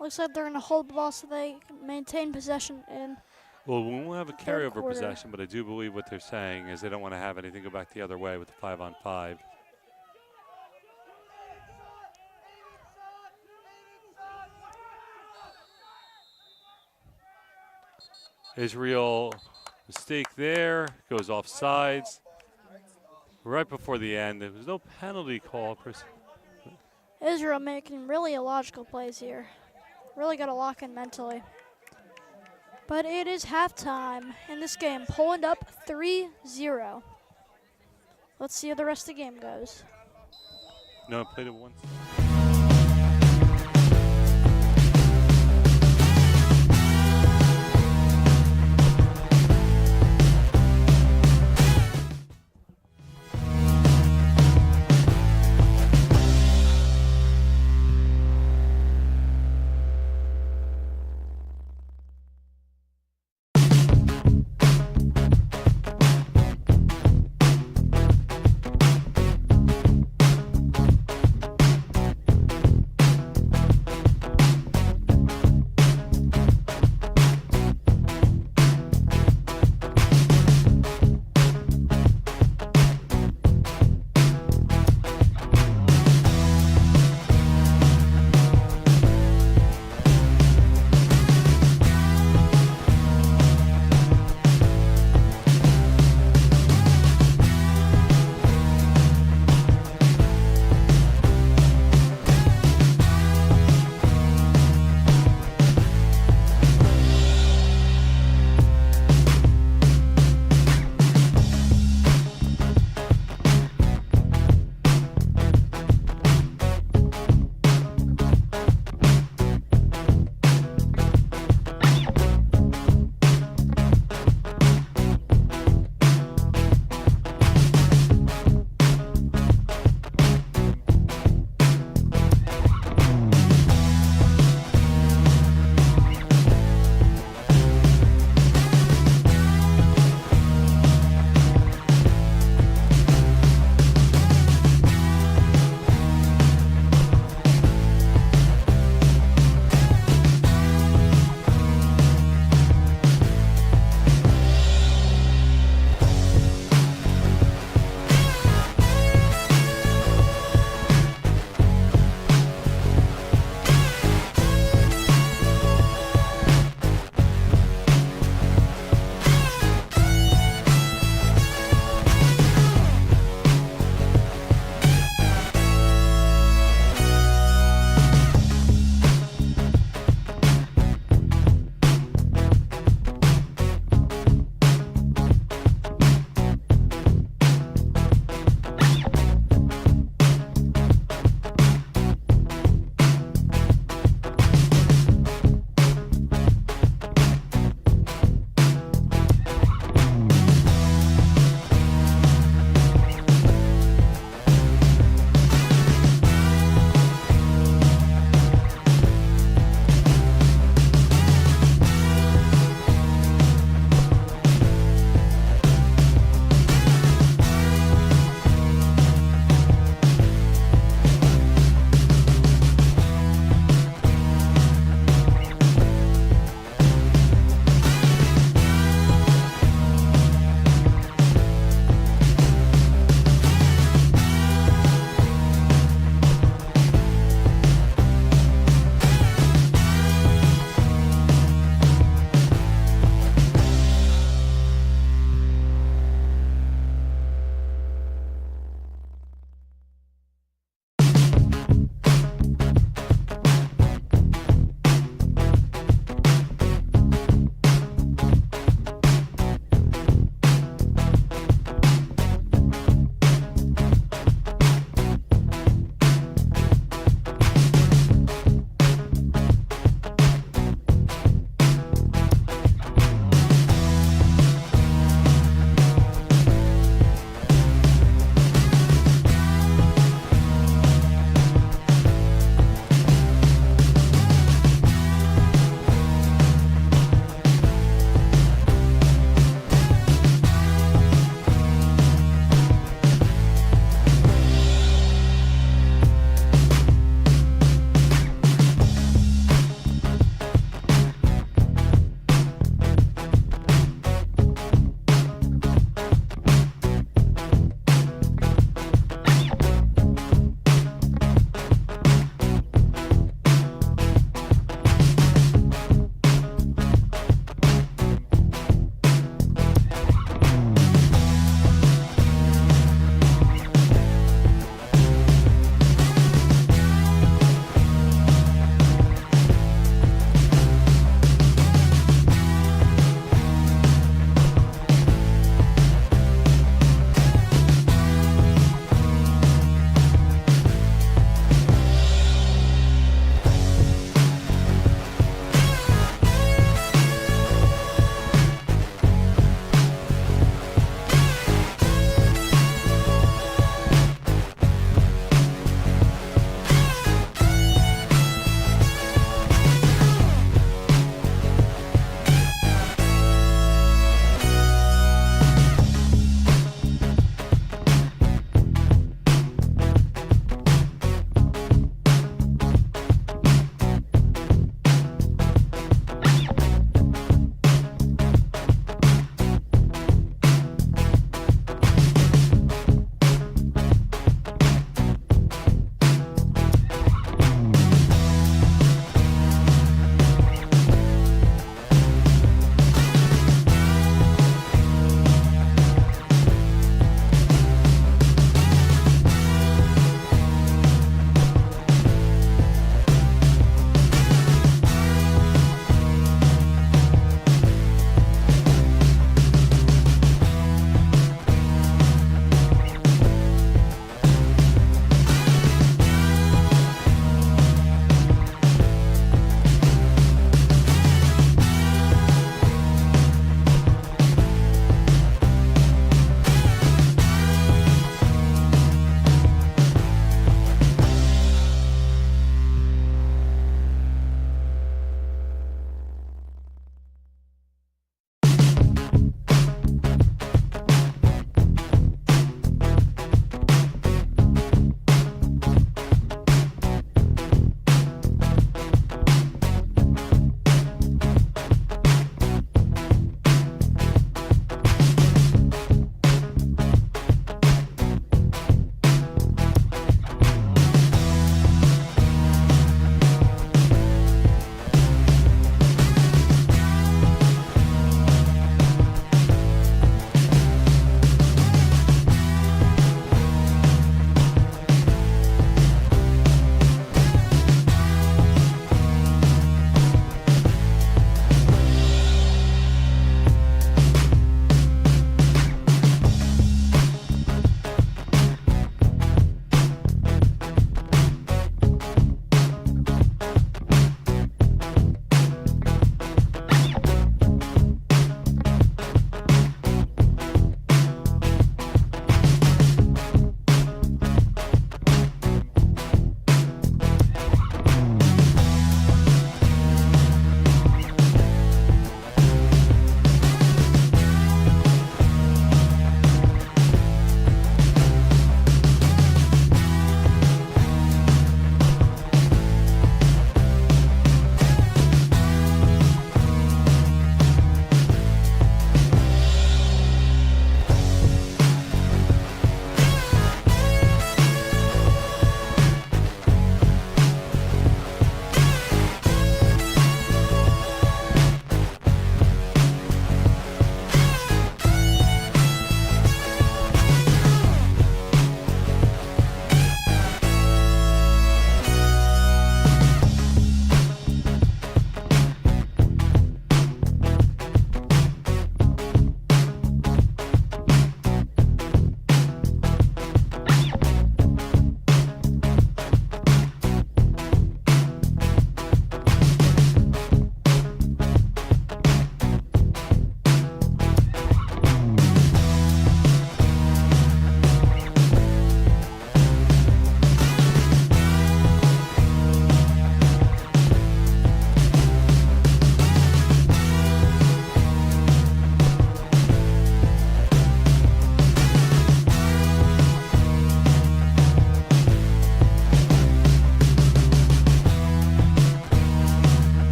Looks like they're going to hold the ball so they can maintain possession in. Well, we won't have a Third carryover quarter. possession, but I do believe what they're saying is they don't want to have anything go back the other way with the 5-on-5. Israel, mistake there, goes off sides. Right before the end, there was no penalty call. Israel making really illogical plays here. Really got to lock in mentally. But it is halftime in this game. Poland up 3-0. Let's see how the rest of the game goes. No, played it once.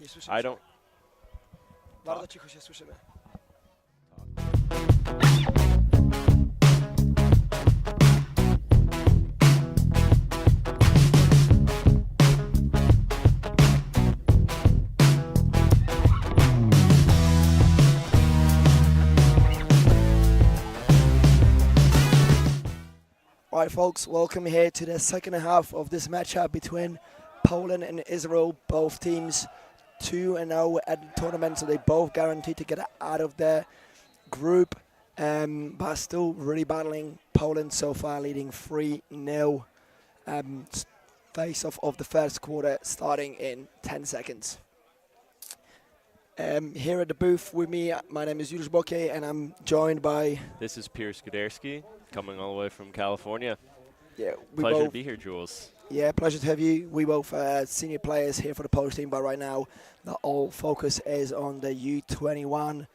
Nie słyszymy I cię. don't. Bardzo cicho się słyszymy. Alright folks, welcome here to the second half of this matchup between Poland and Israel. Both teams 2-0 at the tournament, so they both guaranteed to get out of their group, but still really battling. Poland so far leading 3-0. Face-off of the first quarter starting in 10 seconds. Here at the booth with me, my name is Julius Boke, and I'm joined by... This is Pierce Guderski, coming all the way from California. Yeah, we Pleasure to both, be here, Jules. yeah, pleasure to have you. We both senior players here for the Polish team, but right now the whole focus is on the U21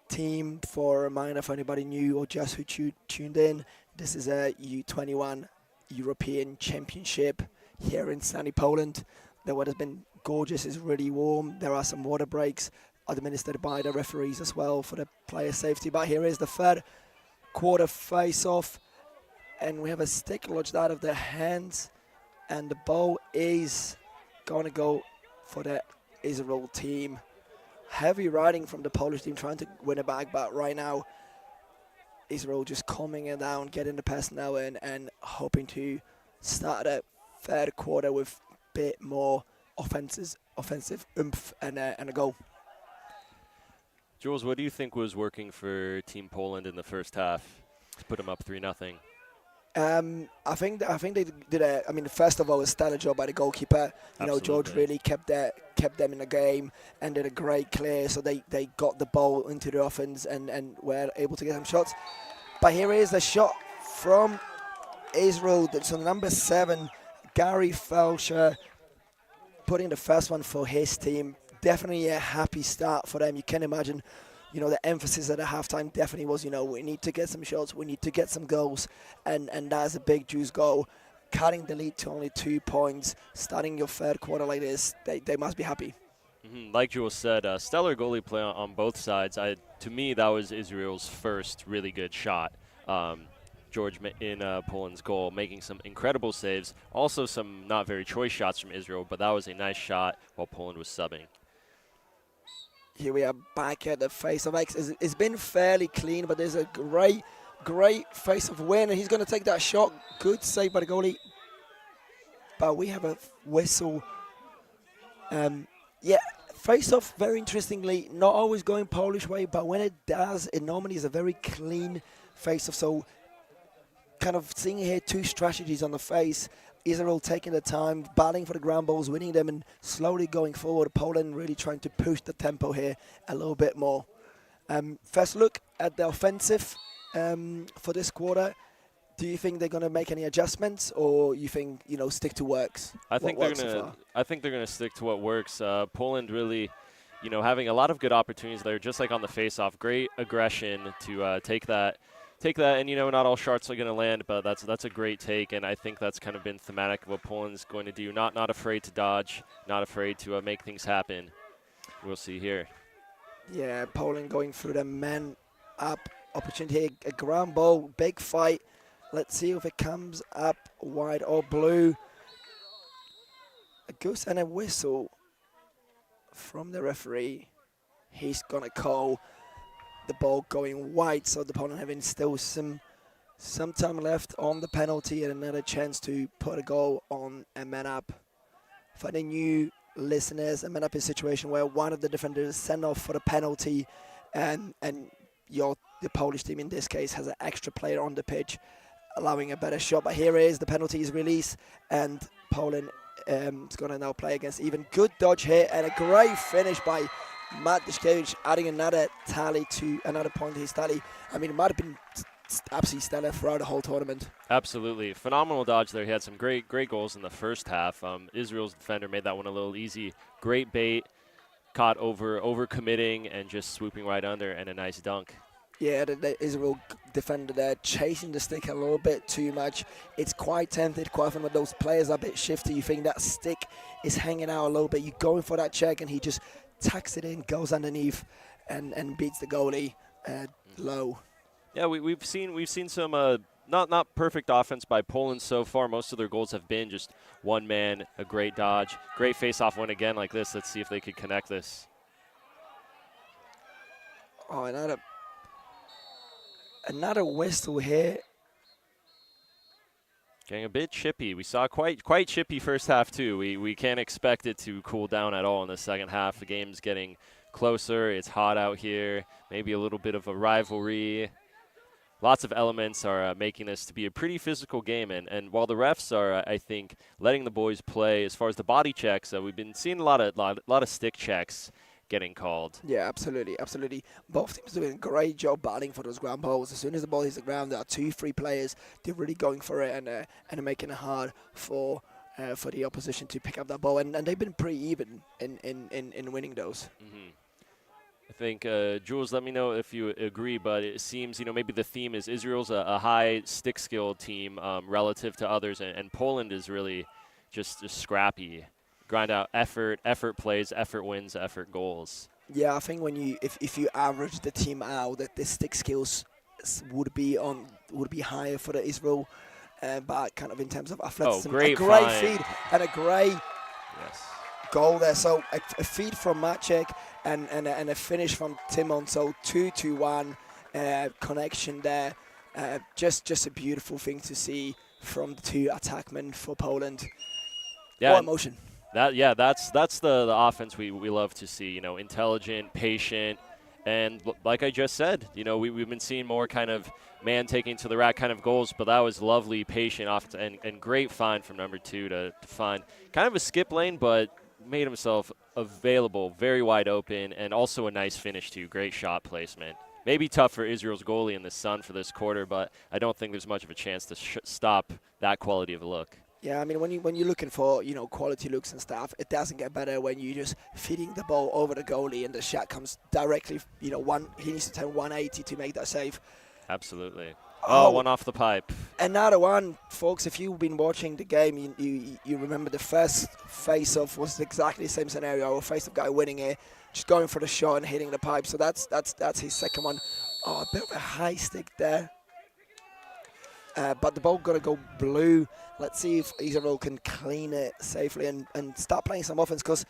team. For a reminder for anybody new or just who tuned in, this is a U21 European Championship here in sunny Poland. The weather's been gorgeous, it's really warm. There are some water breaks administered by the referees as well for the player safety. But here is the third quarter face-off, and we have a stick lodged out of their hands, and the ball is going to go for the Israel team. Heavy riding from the Polish team trying to win it back, but right now Israel just calming it down, getting the pass now in, and hoping to start the third quarter with a bit more offensive oomph and a goal. Jules, what do you think was working for Team Poland in the first half to put them up 3-0? I think they did first of all, a stellar job by the goalkeeper. You know, George really kept them in the game and did a great clear, so they got the ball into the offense and were able to get some shots. But here is a shot from Israel. So number 7, Gary Felsher, putting the first one for his team. Definitely a happy start for them. You can imagine, you know, the emphasis at the halftime definitely was, you know, we need to get some shots, we need to get some goals, and that's a big juice goal. Cutting the lead to only 2 points, starting your third quarter like this, they must be happy. Like Jules said, stellar goalie play on both sides. To me, that was Israel's first really good shot. George in Poland's goal, making some incredible saves. Also some not very choice shots from Israel, but that was a nice shot while Poland was subbing. Here we are back at the face of X. It's been fairly clean, but there's a great face of win, and he's going to take that shot. Good save by the goalie. But we have a whistle. Yeah, face off, very interestingly, not always going Polish way, but when it does, it normally is a very clean face off. So kind of seeing here 2 strategies on the face. Israel taking the time, battling for the ground balls, winning them, and slowly going forward. Poland really trying to push the tempo here a little bit more. First look at the offensive for this quarter. Do you think they're going to make any adjustments, or you think, you know, stick to works? I think they're going to stick to what works. Poland really, you know, having a lot of good opportunities there, just like on the face-off. Great aggression to take that, and, you know, not all shots are going to land, but that's a great take, and I think that's kind of been thematic of what Poland's going to do. Not afraid to dodge, not afraid to make things happen. We'll see here. Yeah, Poland going through the man-up opportunity here. A ground ball, big fight. Let's see if it comes up wide or blue. A goose and a whistle from the referee. He's going to call the ball going wide, so the Poland having still some time left on the penalty and another chance to put a goal on a man-up. For the new listeners, a man-up is a situation where one of the defenders is sent off for the penalty, and the Polish team in this case has an extra player on the pitch, allowing a better shot. But here is the penalty is released, and Poland is going to now play against even. Good dodge here, and a great finish by Matt Dyszkiewicz, adding another point to his tally. I mean, it might have been absolutely stellar throughout the whole tournament. Absolutely. Phenomenal dodge there. He had some great goals in the first half. Israel's defender made that one a little easy. Great bait, caught over committing and just swooping right under, and a nice dunk. Yeah, the Israel defender there chasing the stick a little bit too much. It's quite tempted quite often when those players are a bit shifty. You think that stick is hanging out a little bit. You're going for that check, and he just tucks it in, goes underneath, and beats the goalie low. Yeah, we've seen some not perfect offense by Poland so far. Most of their goals have been just one man, a great dodge, great face-off win again like this. Let's see if they could connect this. Oh, another whistle here. Getting a bit chippy. We saw quite chippy first half too. We can't expect it to cool down at all in the second half. The game's getting closer. It's hot out here. Maybe a little bit of a rivalry. Lots of elements are making this to be a pretty physical game. And while the refs are, I think, letting the boys play, as far as the body checks, we've been seeing a lot of stick checks getting called. Yeah, absolutely. Both teams doing a great job batting for those ground balls. As soon as the ball hits the ground, there are 2-3 players. They're really going for it and making it hard for the opposition to pick up that ball. And they've been pretty even in winning those. Mm-hmm. I think, Jules, let me know if you agree, but it seems, maybe the theme is Israel's a high stick skill team relative to others, and Poland is really just scrappy. Grind out effort plays, effort wins, effort goals. Yeah, I think if you average the team out, that the stick skills would be higher for the Israel, but kind of in terms of athleticism. Great a great find. feed and a great Yes. goal there. So a feed from Maciek and a finish from Timon. So 2-1 connection there. Just a beautiful thing to see from the two attackmen for Poland. Yeah. What emotion. That's the offense we love to see. Intelligent, patient, and like I just said, we've been seeing more kind of man taking to the rack kind of goals, but that was lovely, patient offense, and great find from number 2 to find kind of a skip lane, but made himself available, very wide open, and also a nice finish too. Great shot placement. Maybe tough for Israel's goalie in the sun for this quarter, but I don't think there's much of a chance to stop that quality of a look. Yeah, I mean, when you're looking for, quality looks and stuff, it doesn't get better when you just feeding the ball over the goalie and the shot comes directly, he needs to turn 180 to make that save. Absolutely. Oh, one off the pipe. Another one, folks, if you've been watching the game, you remember the first face-off was exactly the same scenario, a face-off guy winning it, just going for the shot and hitting the pipe. So that's his second one. Oh, a bit of a high stick there. But the ball going to go blue. Let's see if Israel can clean it safely and start playing some offense, because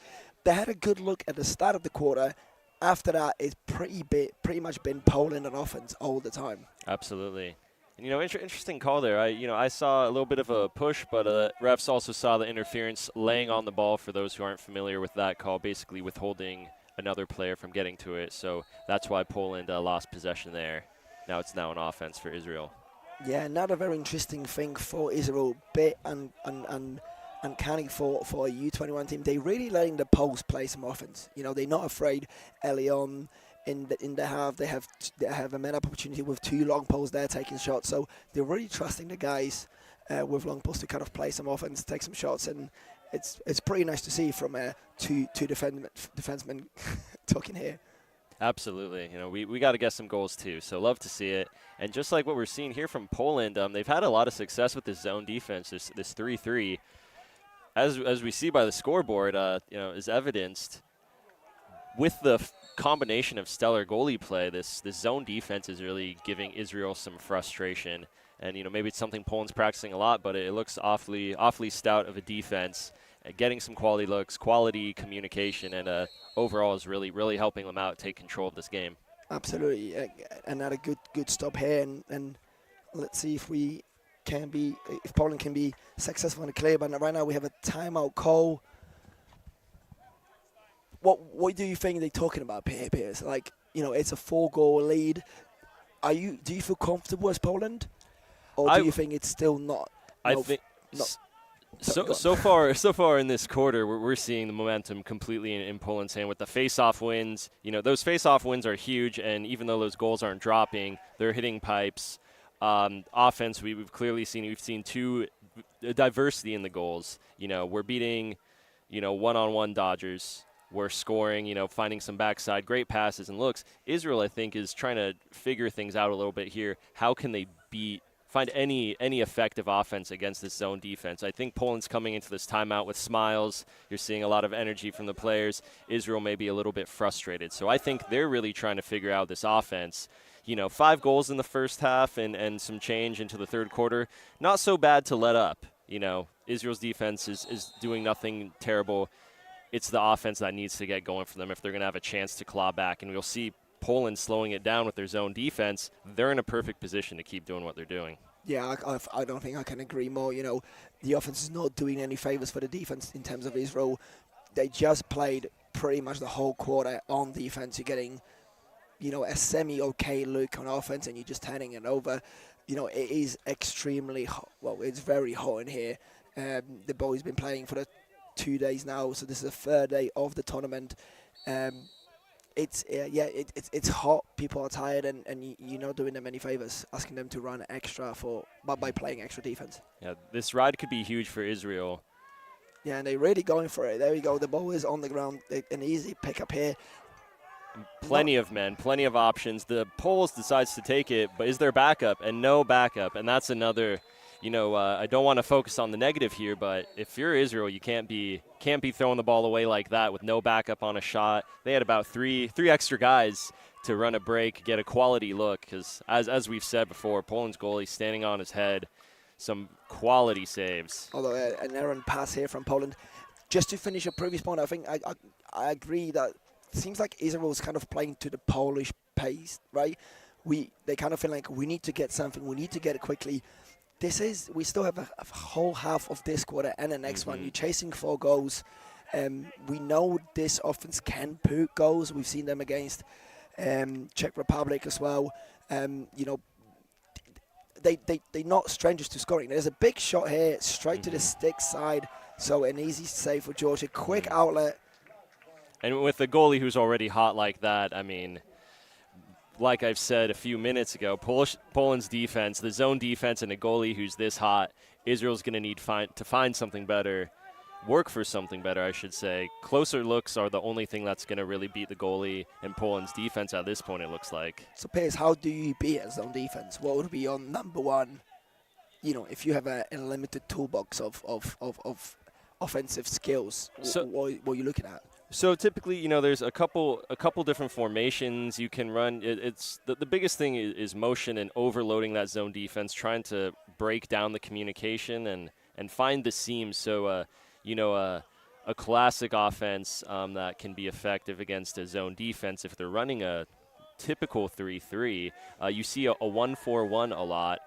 they had a good look at the start of the quarter. After that, it's pretty much been Poland on offense all the time. Absolutely. And, interesting call there. I saw a little bit of a push, but refs also saw the interference laying on the ball, for those who aren't familiar with that call, basically withholding another player from getting to it. So that's why Poland lost possession there. Now it's an offense for Israel. Yeah, another very interesting thing for Israel, bit uncanny for a U21 team. They're really letting the Poles play some offense. They're not afraid early on in the half. They have a man-up opportunity with 2 long poles there taking shots. So they're really trusting the guys with long poles to kind of play some offense, take some shots, and it's pretty nice to see from two defensemen talking here. Absolutely. We got to get some goals too, so love to see it. And just like what we're seeing here from Poland, they've had a lot of success with this zone defense, this 3-3. As we see by the scoreboard, is evidenced with the combination of stellar goalie play. This zone defense is really giving Israel some frustration. And maybe it's something Poland's practicing a lot, but it looks awfully stout of a defense. Getting some quality looks, quality communication, and overall is really helping them out take control of this game. Absolutely, another good stop here, and let's see if Poland can be successful in the clear. But right now we have a timeout call. What do you think they're talking about, Piers? Like, it's a 4-goal lead. Do you feel comfortable as Poland, or do you think it's still not? I think. So far in this quarter, we're seeing the momentum completely in Poland's hand with the face-off wins. Those face-off wins are huge, and even though those goals aren't dropping, they're hitting pipes. Offense, we've clearly seen diversity in the goals. We're beating, one-on-one dodgers. were scoring, finding some backside, great passes and looks. Israel, I think, is trying to figure things out a little bit here. How can they find any effective offense against this zone defense? I think Poland's coming into this timeout with smiles. You're seeing a lot of energy from the players. Israel may be a little bit frustrated. So I think they're really trying to figure out this offense. 5 goals in the first half and some change into the third quarter. Not so bad to let up. Israel's defense is doing nothing terrible. It's the offense that needs to get going for them if they're going to have a chance to claw back. And we'll see Poland slowing it down with their zone defense. They're in a perfect position to keep doing what they're doing. Yeah, I don't think I can agree more. The offense is not doing any favors for the defense in terms of Israel. They just played pretty much the whole quarter on defense. You're getting, a semi-okay look on offense, and you're just turning it over. It is extremely hot. Well, it's very hot in here. The boys been playing for the 2 days now, so this is the third day of the tournament. It's hot. People are tired, and you're not doing them any favors, asking them to run extra by playing extra defense. Yeah, this ride could be huge for Israel. Yeah, and they're really going for it. There we go. The ball is on the ground. An easy pickup here. Plenty of men, plenty of options. The Poles decides to take it, but is there backup? And no backup. And that's another, I don't want to focus on the negative here, but if you're Israel, you can't be throwing the ball away like that with no backup on a shot. They had about three extra guys to run a break, get a quality look, because as we've said before, Poland's goalie standing on his head, some quality saves. Although an errant pass here from Poland. Just to finish a previous point, I think I agree that it seems like Israel is kind of playing to the Polish pace, right? They kind of feel like we need to get something, we need to get it quickly. We still have a whole half of this quarter and the next one. You're chasing 4 goals. We know this offense can put goals. We've seen them against Czech Republic as well. They're not strangers to scoring. There's a big shot here, straight to the stick side. So an easy save for George, a quick outlet. And with the goalie who's already hot like that, I mean, like I've said a few minutes ago, Poland's defense, the zone defense, and a goalie who's this hot, Israel's going to need to find something better, work for something better, I should say. Closer looks are the only thing that's going to really beat the goalie and Poland's defense at this point, it looks like. So, Piers, how do you beat a zone defense? What would be your number one, if you have a limited toolbox of offensive skills, what are you looking at? So typically, there's a couple different formations you can run. It's the biggest thing is motion and overloading that zone defense, trying to break down the communication and find the seams. So, a classic offense that can be effective against a zone defense if they're running a typical 3-3. You see a 1-4-1 a lot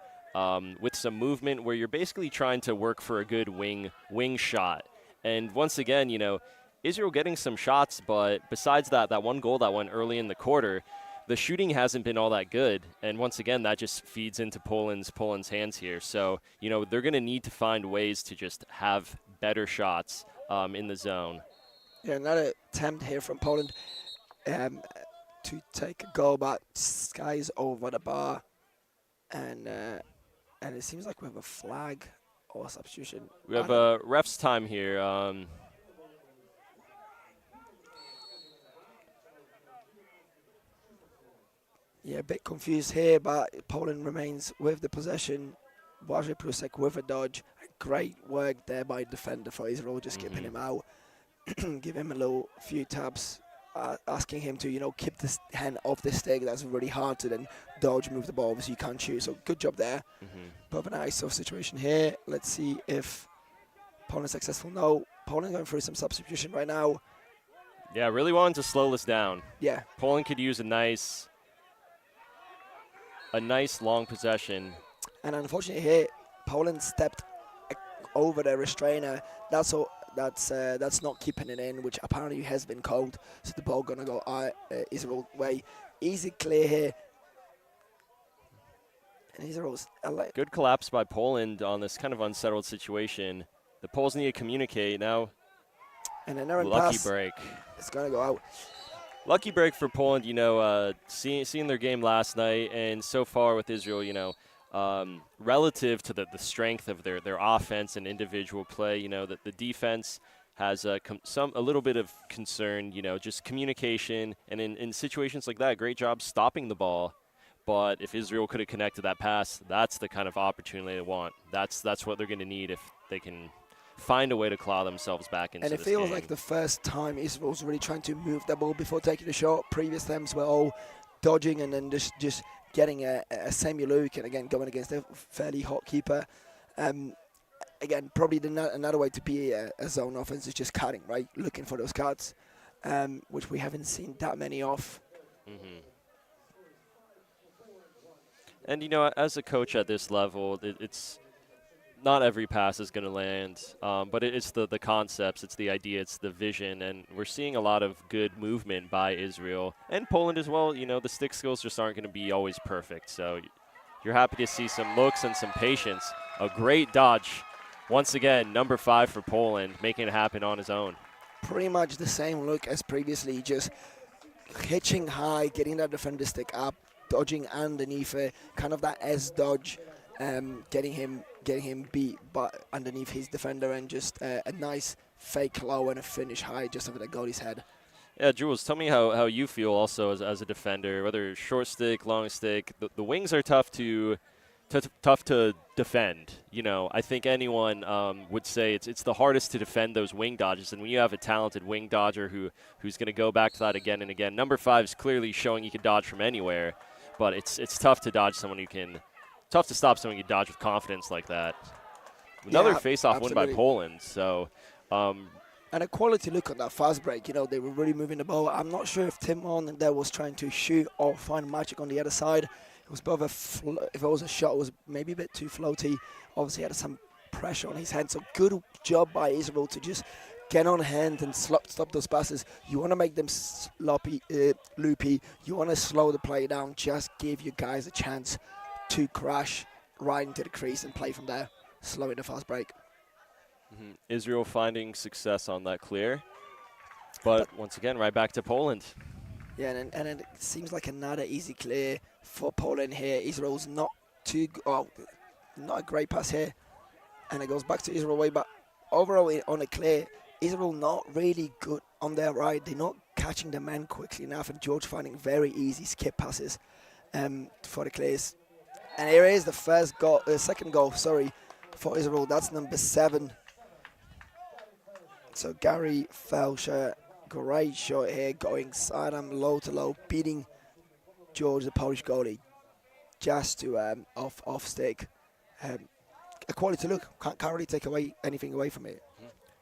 with some movement where you're basically trying to work for a good wing shot. And once again, Israel getting some shots, but besides that one goal that went early in the quarter, the shooting hasn't been all that good. And once again, that just feeds into Poland's hands here. So, they're going to need to find ways to just have better shots in the zone. Yeah, another attempt here from Poland to take a goal, but skies over the bar. And it seems like we have a flag or a substitution. We have a ref's time here. Yeah, a bit confused here, but Poland remains with the possession. Błażej Prusek with a dodge. Great work there by defender for Israel, just keeping him out. Give him a few taps, asking him to, keep this hand off the stick. That's really hard to then dodge, move the ball. Obviously, you can't shoot, so good job there. But a nice soft situation here. Let's see if Poland's successful. No, Poland going through some substitution right now. Yeah, really wanting to slow this down. Yeah. Poland could use a nice long possession. And unfortunately here, Poland stepped over the restrainer. That's not keeping it in, which apparently has been called. So the ball gonna go Israel way. Easy clear here. And Israel's good collapse by Poland on this kind of unsettled situation. The Poles need to communicate now. And an errant lucky pass. Break. It's gonna go out. Lucky break for Poland, seeing their game last night, and so far with Israel, relative to the strength of their offense and individual play, that the defense has a little bit of concern, just communication. And in situations like that, great job stopping the ball. But if Israel could have connected that pass, that's the kind of opportunity they want. That's what they're going to need if they can find a way to claw themselves back into And it this feels game. like the first time Israel's really trying to move the ball before taking the shot. Previous attempts were all dodging and then just getting a semi-look and again going against a fairly hot keeper. Again, probably another way to be a zone offense is just cutting, right? Looking for those cuts, which we haven't seen that many of. Mm-hmm. And, as a coach at this level, it's not every pass is going to land, but it's the concepts, it's the idea, it's the vision, and we're seeing a lot of good movement by Israel and Poland as well. The stick skills just aren't going to be always perfect, so you're happy to see some looks and some patience. A great dodge. Once again, number 5 for Poland, making it happen on his own. Pretty much the same look as previously, just hitching high, getting that defender stick up, dodging underneath it, kind of that S dodge, getting him beat but underneath his defender, and just a nice fake low and a finish high just over the goalie's head. Yeah, Jules, tell me how you feel also as a defender, whether short stick, long stick. The wings are tough to defend. I think anyone would say it's the hardest to defend those wing dodges. And when you have a talented wing dodger who's going to go back to that again and again, number 5 is clearly showing he can dodge from anywhere. But it's tough to dodge someone tough to stop someone you dodge with confidence like that. Another face-off win by Poland. So. And a quality look on that fast break. They were really moving the ball. I'm not sure if Tim on there was trying to shoot or find magic on the other side. It was both if it was a shot, it was maybe a bit too floaty. Obviously, had some pressure on his hand. So good job by Israel to just get on hand and stop those passes. You want to make them sloppy, loopy. You want to slow the play down. Just give your guys a chance to crash right into the crease and play from there, slowing the fast break. Mm-hmm. Israel finding success on that clear. But once again, right back to Poland. Yeah, and it seems like another easy clear for Poland here. Israel's not a great pass here. And it goes back to Israel way, but overall on a clear, Israel not really good on their right. They're not catching the man quickly enough, and George finding very easy skip passes for the clears. And here is the second goal, for Israel. That's number 7. So Gary Felsher, great shot here, going sidearm low to low, beating George, the Polish goalie, just to off stick. A quality look. Can't really take anything away from it.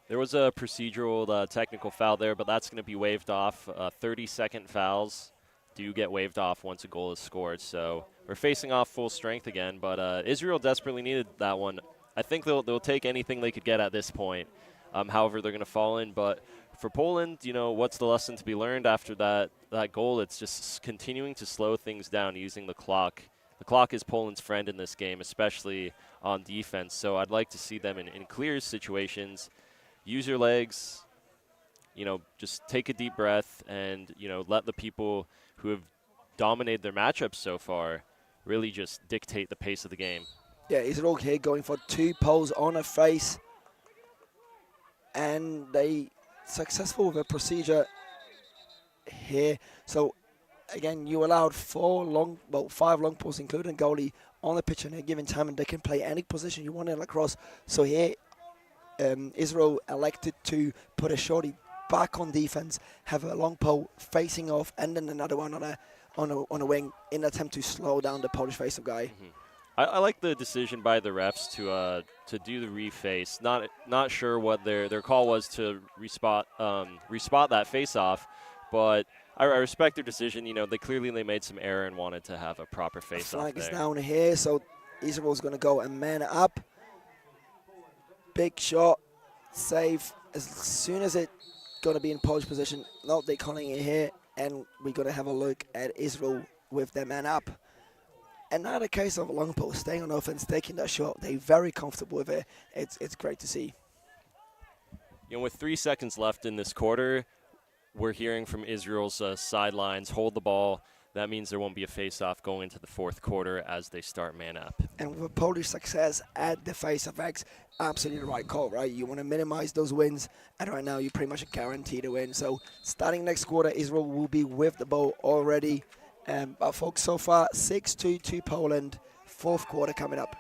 There was a procedural technical foul there, but that's going to be waved off. 30-second fouls do get waved off once a goal is scored. So we're facing off full strength again, but Israel desperately needed that one. I think they'll take anything they could get at this point. However, they're going to fall in. But for Poland, what's the lesson to be learned after that goal? It's just continuing to slow things down using the clock. The clock is Poland's friend in this game, especially on defense. So I'd like to see them in clear situations. Use your legs, just take a deep breath and, let the people who have dominated their matchups so far really just dictate the pace of the game. Yeah, Israel here going for 2 poles on a face. And they successful with a procedure here. So, again, you allowed 5 long poles, including goalie, on the pitch in a given time, and they can play any position you want in lacrosse. So here, Israel elected to put a shorty back on defense, have a long pole facing off, and then another one on a wing in an attempt to slow down the Polish face-off guy. Mm-hmm. I like the decision by the refs to do the reface. Not sure what their call was to respot that face-off, but I respect their decision. They clearly made some error and wanted to have a proper face-off there. Flag is down here, so Israel's going to go a man up. Big shot, save. As soon as it's going to be in Polish position, no, they're calling it here, and we're going to have a look at Israel with their man up. Another case of a long pole, staying on offense, taking that shot. They're very comfortable with it. It's great to see. With 3 seconds left in this quarter, we're hearing from Israel's sidelines, hold the ball. that means there won't be a face-off going into the fourth quarter as they start man up. And with Polish success at the face-off X, absolutely the right call, right? You want to minimize those wins, and right now you pretty much guarantee to win. So starting next quarter, Israel will be with the ball already. But folks, so far 6-2 to Poland. Fourth quarter coming up.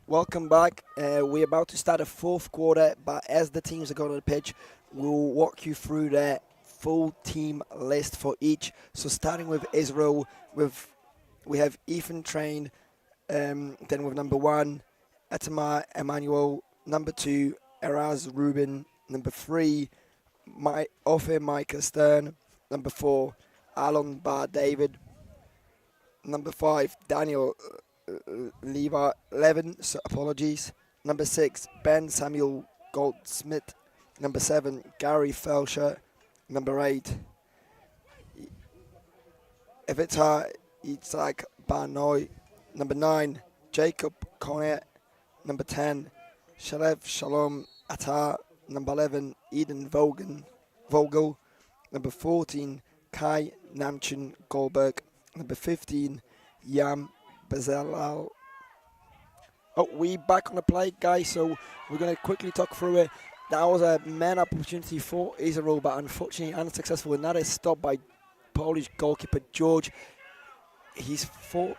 Welcome back. We're about to start the fourth quarter, but as the teams are going on the pitch, we'll walk you through their full team list for each. So starting with Israel, we have Ethan Train, then with number 1, Etamar Emmanuel, number 2, Eraz Rubin, number 3, Ofer Micah Stern, number 4, Alon Bar David, number 5, Daniel Levi Levin, so apologies. Number 6, Ben Samuel Goldsmith. Number 7, Gary Felsher. Number 8, Evitar Itzhak Barnoy. Number 9, Jacob Conner. Number 10, Shalev Shalom Attar. Number 11, Eden Vogel. Number 14, Kai Namchin Goldberg. Number 15, Yam Bezalel. Oh, we back on the play, guys, so we're going to quickly talk through it. That was a man opportunity for Israel, but unfortunately unsuccessful, and that is stopped by Polish goalkeeper George. He's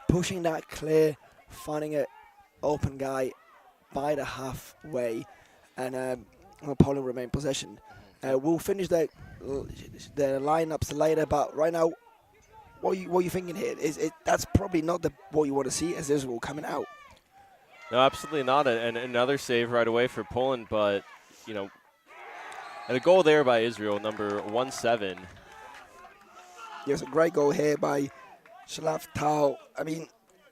pushing that clear, finding an open guy by the halfway, and Poland remain possession. We'll finish the lineups later, but right now, what are you thinking here? That's probably not what you want to see as Israel coming out. No, absolutely not. And another save right away for Poland, but, you know, and a goal there by Israel, number 17. There's a great goal here by Shalaf Tau. I mean,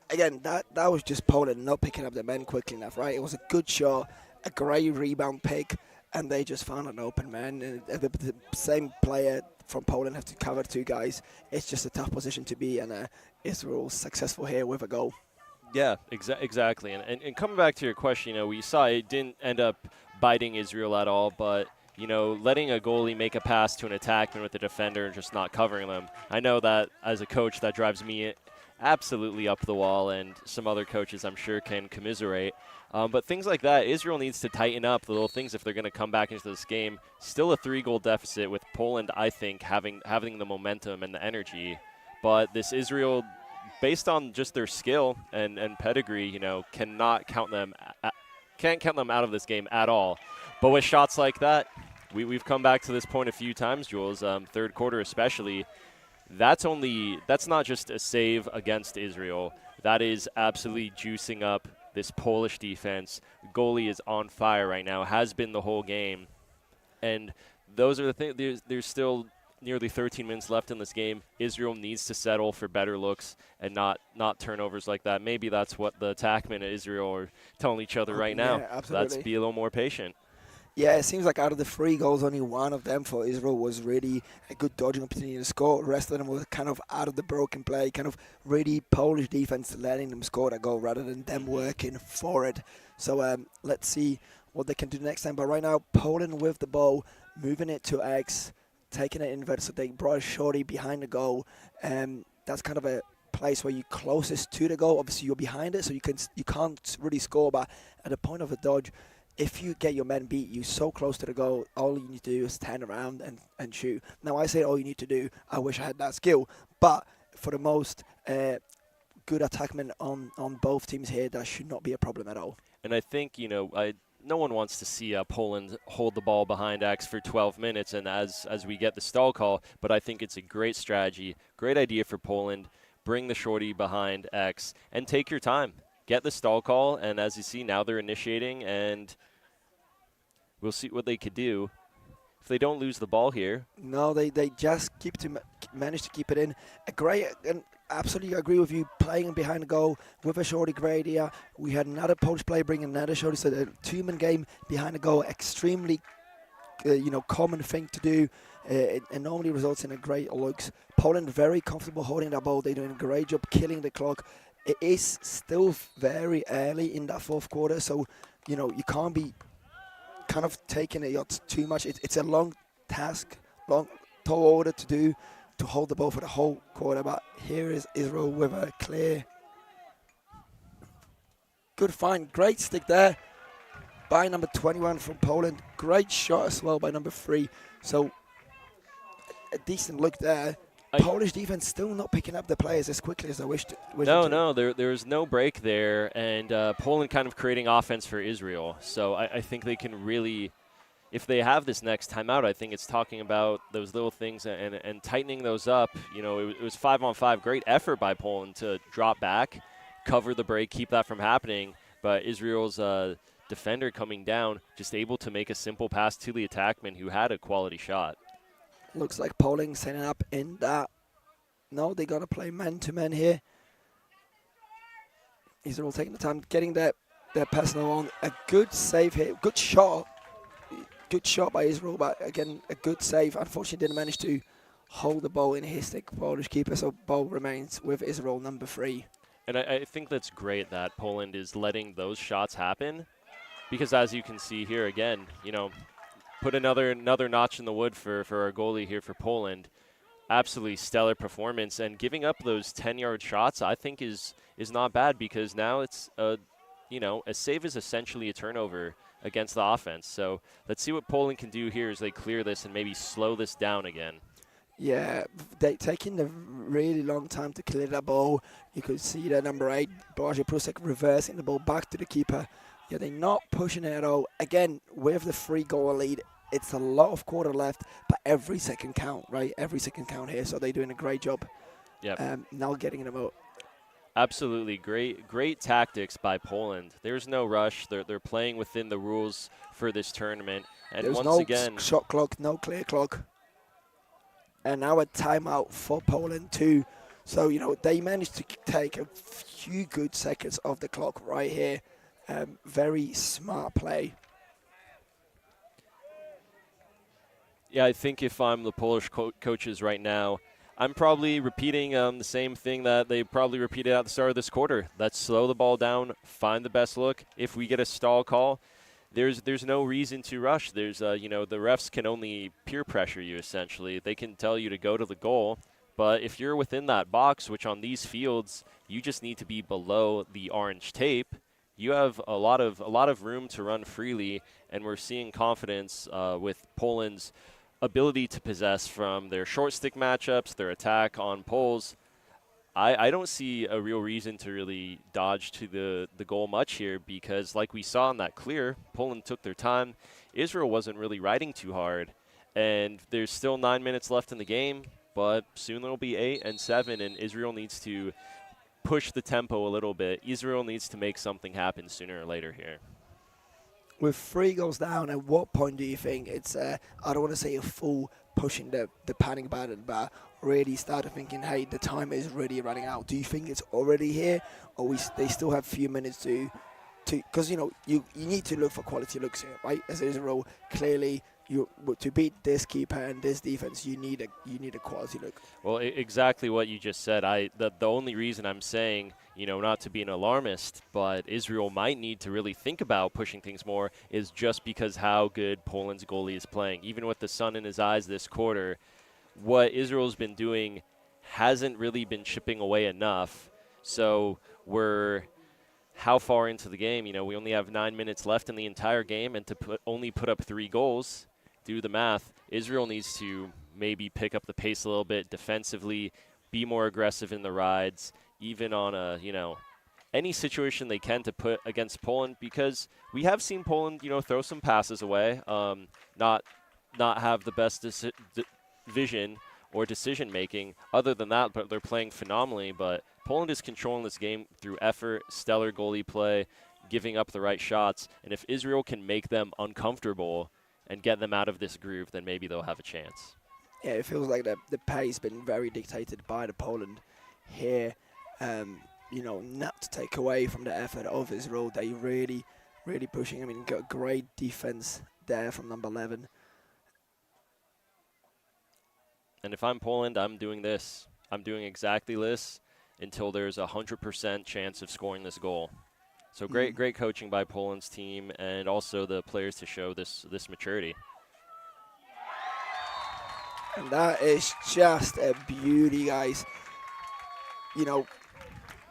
again, that was just Poland not picking up the men quickly enough, right? It was a good shot, a great rebound pick, and they just found an open man. And the same player from Poland have to cover 2 guys. It's just a tough position to be, and Israel's successful here with a goal. Yeah, exactly. And coming back to your question, you know, we saw it didn't end up biting Israel at all, but, you know, letting a goalie make a pass to an attackman with a defender and just not covering them, I know that as a coach that drives me absolutely up the wall, and some other coaches I'm sure can commiserate. But things like that, Israel needs to tighten up the little things if they're going to come back into this game. Still a 3-goal deficit with Poland, I think, having the momentum and the energy. But this Israel, based on just their skill and pedigree, you know, can't count them out of this game at all. But with shots like that, we've come back to this point a few times, Jules, third quarter especially. That's not just a save against Israel. That is absolutely juicing up this Polish defense. Goalie is on fire right now, has been the whole game. And those are the things. There's still nearly 13 minutes left in this game. Israel needs to settle for better looks and not turnovers like that. Maybe that's what the attackmen at Israel are telling each other right now. Yeah, absolutely. Let's be a little more patient. Yeah, it seems like out of the 3 goals, only one of them for Israel was really a good dodging opportunity to score. The rest of them was kind of out of the broken play, kind of really Polish defense letting them score that goal rather than them working for it. So let's see what they can do next time. But right now, Poland with the ball, moving it to X, taking it inward. So they brought a shorty behind the goal. That's kind of a place where you're closest to the goal. Obviously, you're behind it, so you can't really score. But at the point of a dodge, if you get your men beat you so close to the goal, all you need to do is turn around and shoot. Now, I say all you need to do. I wish I had that skill. But for the most good attackmen on both teams here, that should not be a problem at all. And I think, no one wants to see Poland hold the ball behind X for 12 minutes and as we get the stall call, but I think it's a great strategy, great idea for Poland. Bring the shorty behind X and take your time. Get the stall call, and as you see, now they're initiating, and we'll see what they could do if they don't lose the ball here. No, they just manage to keep it in. A great, and absolutely agree with you, playing behind the goal with a shorty, great idea. We had another Polish player bring another shorty, so the 2-man game behind the goal, extremely common thing to do. It normally results in a great looks. Poland very comfortable holding that ball. They're doing a great job killing the clock. It is still very early in that fourth quarter, so you can't be kind of taking it too much. It's a long task, long tall order to do, to hold the ball for the whole quarter. But here is Israel with a clear, good find, great stick there by number 21 from Poland. Great shot as well by number 3. So a decent look there. Polish defense still not picking up the players as quickly as I wished. No, there's no break there, and Poland kind of creating offense for Israel. So I think they can really, if they have this next timeout, I think it's talking about those little things and tightening those up. It was 5-on-5, great effort by Poland to drop back, cover the break, keep that from happening. But Israel's defender coming down, just able to make a simple pass to the attackman who had a quality shot. Looks like Poland setting up in that. No, they got to play man-to-man here. Israel taking the time, getting their personal on. A good save here. Good shot. Good shot by Israel, but again, a good save. Unfortunately, didn't manage to hold the ball in his stick, Polish keeper, so ball remains with Israel, number 3. And I think that's great that Poland is letting those shots happen because as you can see here again, put another notch in the wood for our goalie here for Poland. Absolutely stellar performance, and giving up those 10-yard shots I think is not bad because now it's a save is essentially a turnover against the offense. So let's see what Poland can do here as they clear this and maybe slow this down again. Yeah, they taking a really long time to clear that ball. You could see that number 8, Blažej Prusek, reversing the ball back to the keeper. Yeah, they're not pushing it at all. Again, with the 3-goal lead, it's a lot of quarter left, but every second count, right? Every second count here, so they're doing a great job. Yep. Now getting them out. Absolutely great tactics by Poland. There's no rush. They're playing within the rules for this tournament. And There's once no again, shot clock, no clear clock. And now a timeout for Poland too. So, they managed to take a few good seconds off the clock right here. Very smart play. Yeah, I think if I'm the Polish coaches right now, I'm probably repeating the same thing that they probably repeated at the start of this quarter. Let's slow the ball down, find the best look. If we get a stall call, there's no reason to rush. There's the refs can only peer pressure you essentially. They can tell you to go to the goal, but if you're within that box, which on these fields you just need to be below the orange tape, you have a lot of room to run freely, and we're seeing confidence with Poland's ability to possess from their short stick matchups, their attack on poles. I don't see a real reason to really dodge to the goal much here because like we saw in that clear, Poland took their time. Israel wasn't really riding too hard, and there's still 9 minutes left in the game, but soon it'll be 8 and 7, and Israel needs to push the tempo a little bit. Israel needs to make something happen sooner or later here. With 3 goals down, at what point do you think it's, I don't want to say a full pushing the panic button, but really started thinking, hey, the time is really running out. Do you think it's already here, or they still have a few minutes to because you need to look for quality looks here, right? As Israel, clearly to beat this keeper and this defense, you need a quality look. Well, exactly what you just said. The only reason I'm saying, not to be an alarmist, but Israel might need to really think about pushing things more is just because how good Poland's goalie is playing. Even with the sun in his eyes this quarter, what Israel's been doing hasn't really been chipping away enough. So we're how far into the game? We only have 9 minutes left in the entire game, and to only put up 3 goals, do the math, Israel needs to maybe pick up the pace a little bit defensively, be more aggressive in the rides, even on any situation they can to put against Poland, because we have seen Poland, throw some passes away, not have the best vision or decision making. Other than that, but they're playing phenomenally. But Poland is controlling this game through effort, stellar goalie play, giving up the right shots. And if Israel can make them uncomfortable and get them out of this groove, then maybe they'll have a chance. Yeah, it feels like the pace been very dictated by the Poland here. Not to take away from the effort of Israel, they really, really pushing. I mean, got great defense there from number 11. And if I'm Poland, I'm doing this. I'm doing exactly this until there's a 100% chance of scoring this goal. So great coaching by Poland's team, and also the players to show this maturity. And that is just a beauty, guys.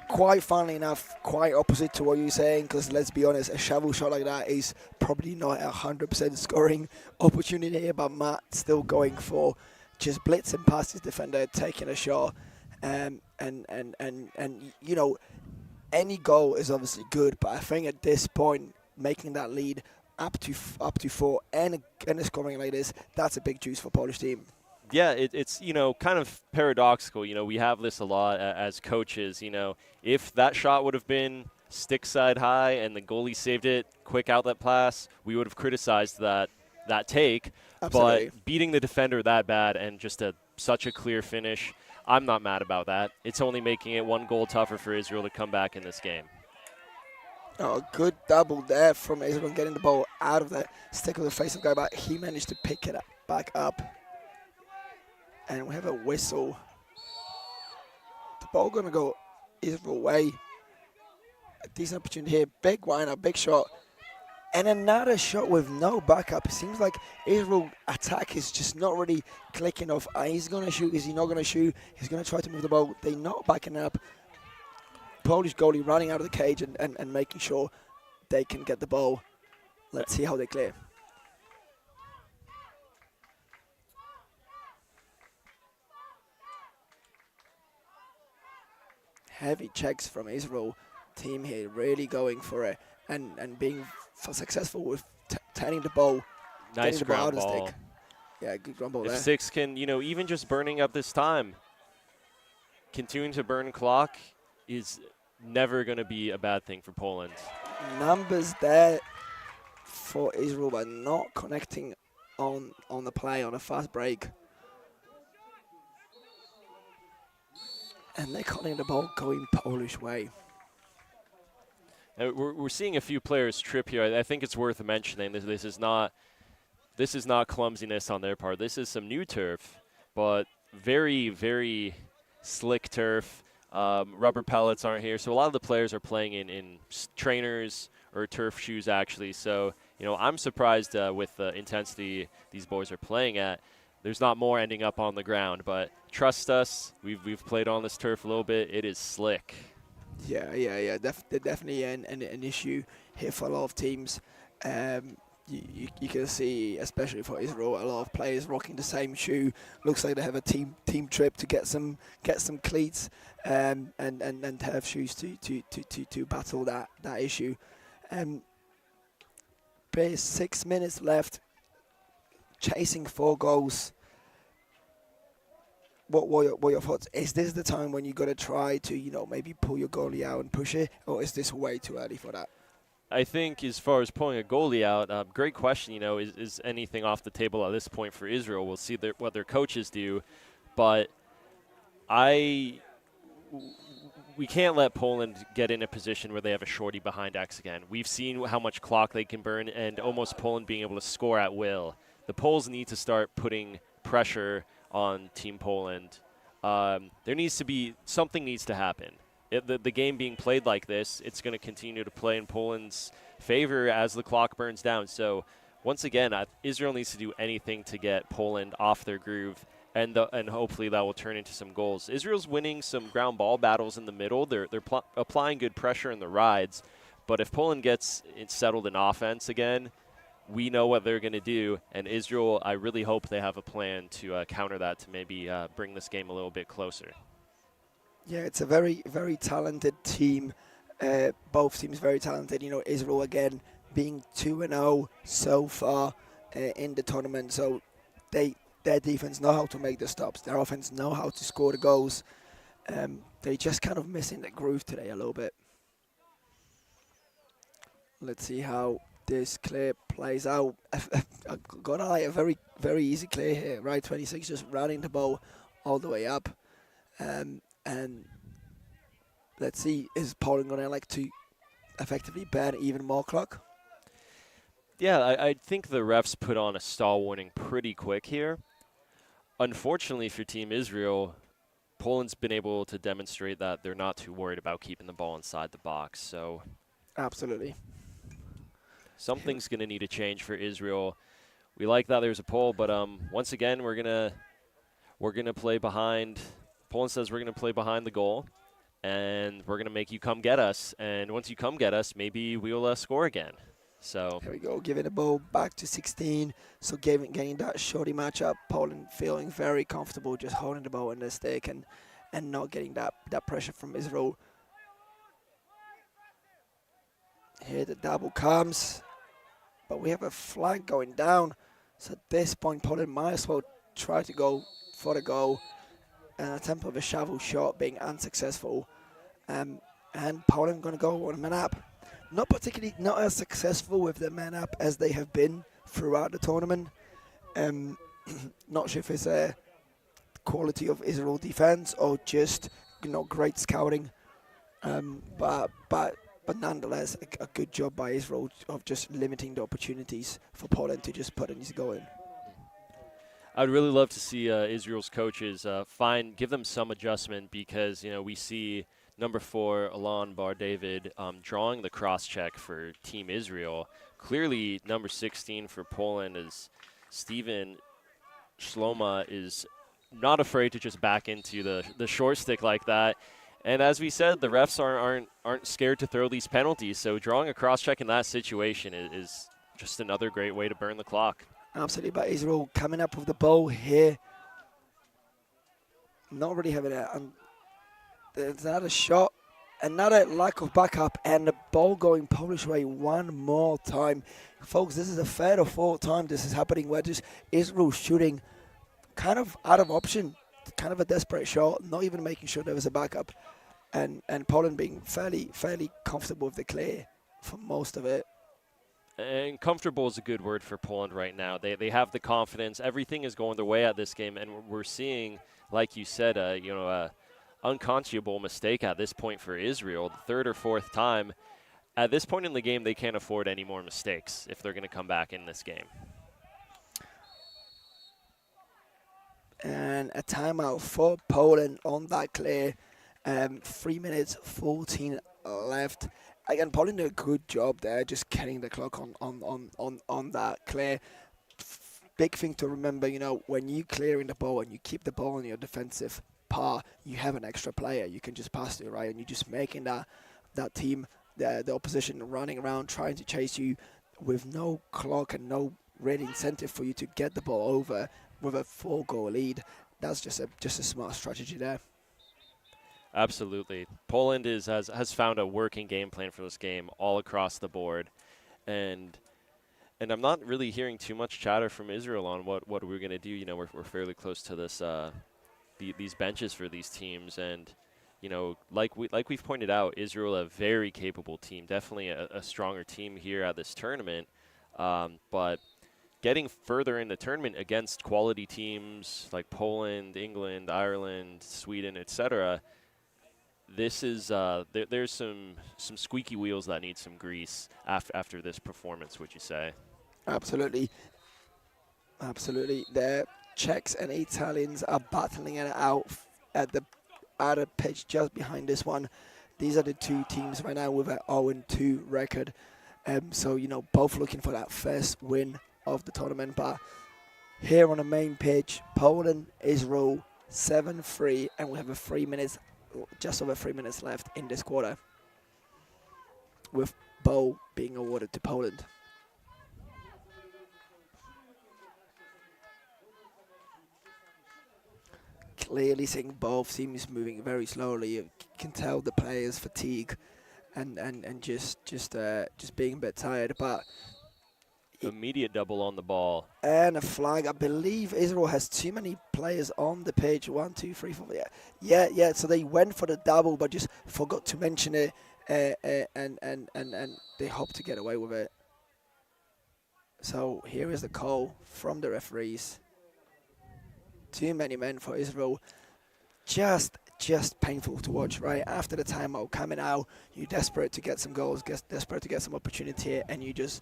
Quite funnily enough, quite opposite to what you're saying, because let's be honest, a shovel shot like that is probably not a 100% scoring opportunity here, but Matt still going for just blitzing past his defender, taking a shot, and any goal is obviously good, but I think at this point, making that lead up to 4 and a scoring like this, that's a big juice for Polish team. Yeah, it's kind of paradoxical. We have this a lot as coaches. If that shot would have been stick side high and the goalie saved it, quick outlet pass, we would have criticized that take. Absolutely. But beating the defender that bad and just such a clear finish, I'm not mad about that. It's only making it 1 goal tougher for Israel to come back in this game. Oh, good double there from Israel, getting the ball out of the stick of the face of the guy, but he managed to pick it back up. And we have a whistle. The ball going to go Israel way. A decent opportunity here. Big winner, big shot. And another shot with no backup. It seems like Israel attack is just not really clicking off. He's going to shoot. Is he not going to shoot? He's going to try to move the ball. They're not backing up. Polish goalie running out of the cage and making sure they can get the ball. Let's see how they clear. Heavy checks from Israel team here, really going for it and being successful with turning the ball. Nice ground ball. Stick. Yeah, good ground ball if there. 6 can, even just burning up this time, continuing to burn clock is never going to be a bad thing for Poland. Numbers there for Israel, but not connecting on the play, on a fast break. And they're calling the ball going Polish way. We're seeing a few players trip here. I think it's worth mentioning. This is not clumsiness on their part. This is some new turf, but very, very slick turf. Rubber pellets aren't here, so a lot of the players are playing in trainers or turf shoes, actually. So, I'm surprised with the intensity these boys are playing at. There's not more ending up on the ground, but trust us, we've played on this turf a little bit. It is slick. Yeah. Definitely an issue here for a lot of teams. You can see, especially for Israel, a lot of players rocking the same shoe. Looks like they have a team trip to get some cleats and have shoes to battle that issue. There's 6 minutes left. Chasing 4 goals. What are your thoughts? Is this the time when you got to try to maybe pull your goalie out and push it, or is this way too early for that? I think as far as pulling a goalie out, great question. You know, is anything off the table at this point for Israel? We'll see what their coaches do, but we can't let Poland get in a position where they have a shorty behind X again. We've seen how much clock they can burn, and almost Poland being able to score at will. The Poles need to start putting pressure on Team Poland. There needs to be something needs to happen. The game being played like this, it's going to continue to play in Poland's favor as the clock burns down. So once again, Israel needs to do anything to get Poland off their groove, and hopefully that will turn into some goals. Israel's winning some ground ball battles in the middle. They're applying good pressure in the rides, but if Poland gets it settled in offense again, we know what they're going to do, and Israel, I really hope they have a plan to counter that to maybe bring this game a little bit closer. Yeah, it's a very, very talented team. Both teams very talented. You know, Israel again being 2-0 so far in the tournament. So their defense know how to make the stops. Their offense know how to score the goals. They just kind of missing the groove today a little bit. Let's see how this clear plays out. I've got a very, very easy clear here, right? 26 just running the ball all the way up. And let's see, is Poland going to like to effectively burn even more clock? Yeah, I think the refs put on a stall warning pretty quick here. Unfortunately for Team Israel, Poland's been able to demonstrate that they're not too worried about keeping the ball inside the box. So Absolutely. something's going to need to change for Israel. We like that there's a pole, but once again, we're gonna play behind. Poland says we're going to play behind the goal, and we're going to make you come get us. And once you come get us, maybe we'll score again. So There we go, giving the ball back to 16. So getting that shorty matchup, Poland feeling very comfortable just holding the ball in their stick and not getting that pressure from Israel. Here the double comes, but we have a flag going down. So at this point, Poland might as well try to go for the goal. An attempt of a shovel shot being unsuccessful, and Poland going to go on a man up. Not as successful with the man up as they have been throughout the tournament. Not sure if it's a quality of Israel defense or just great scouting, but nonetheless a good job by Israel of just limiting the opportunities for Poland to just put his goal in. I'd really love to see Israel's coaches give them some adjustment, because we see number 4 Alon Bar David drawing the cross check for Team Israel. Clearly, number 16 for Poland is Steven Shloma is not afraid to just back into the short stick like that. And as we said, the refs aren't scared to throw these penalties. So drawing a cross check in that situation is just another great way to burn the clock. Absolutely, but Israel coming up with the ball here. Not really having it. And there's another shot, another lack of backup, and the ball going Polish way one more time. Folks, this is the third or fourth time this is happening where just Israel shooting kind of out of option, kind of a desperate shot, not even making sure there was a backup. And Poland being fairly comfortable with the clear for most of it. And comfortable is a good word for Poland right now. They have the confidence. Everything is going their way at this game, and we're seeing, like you said, unconscionable mistake at this point for Israel, the third or fourth time. At this point in the game, they can't afford any more mistakes if they're going to come back in this game. And a timeout for Poland on that clear. 3 minutes 14 left. Again, Poland did a good job there, just getting the clock on that clear. Big thing to remember, when you clearing the ball and you keep the ball on your defensive part, you have an extra player you can just pass to, right? And you're just making that team, the opposition, running around trying to chase you with no clock and no real incentive for you to get the ball over with a 4-goal lead. That's just a smart strategy there. Absolutely. Poland has found a working game plan for this game all across the board. And I'm not really hearing too much chatter from Israel on what we're going to do. We're fairly close to this these benches for these teams. And, you know, like we've pointed out, Israel a very capable team, definitely a stronger team here at this tournament. But getting further in the tournament against quality teams like Poland, England, Ireland, Sweden, etc. This is there's some squeaky wheels that need some grease after this performance. Would you say? Absolutely. Absolutely. The Czechs and Italians are battling it out at the pitch just behind this one. These are the two teams right now with an 0-2 record. So, you know, both looking for that first win of the tournament. But here on the main pitch, Poland, Israel, 7-3, and we have just over 3 minutes left in this quarter, with bow being awarded to Poland. Clearly seeing both teams moving very slowly. You can tell the players' fatigue and just being a bit tired. But immediate double on the ball. And a flag. I believe Israel has too many players on the pitch. 1, 2, 3, 4. Yeah. So they went for the double, but just forgot to mention it, and they hope to get away with it. So here is the call from the referees. Too many men for Israel. Just painful to watch, right? After the timeout coming out, you're desperate to get some goals, desperate to get some opportunity, and you just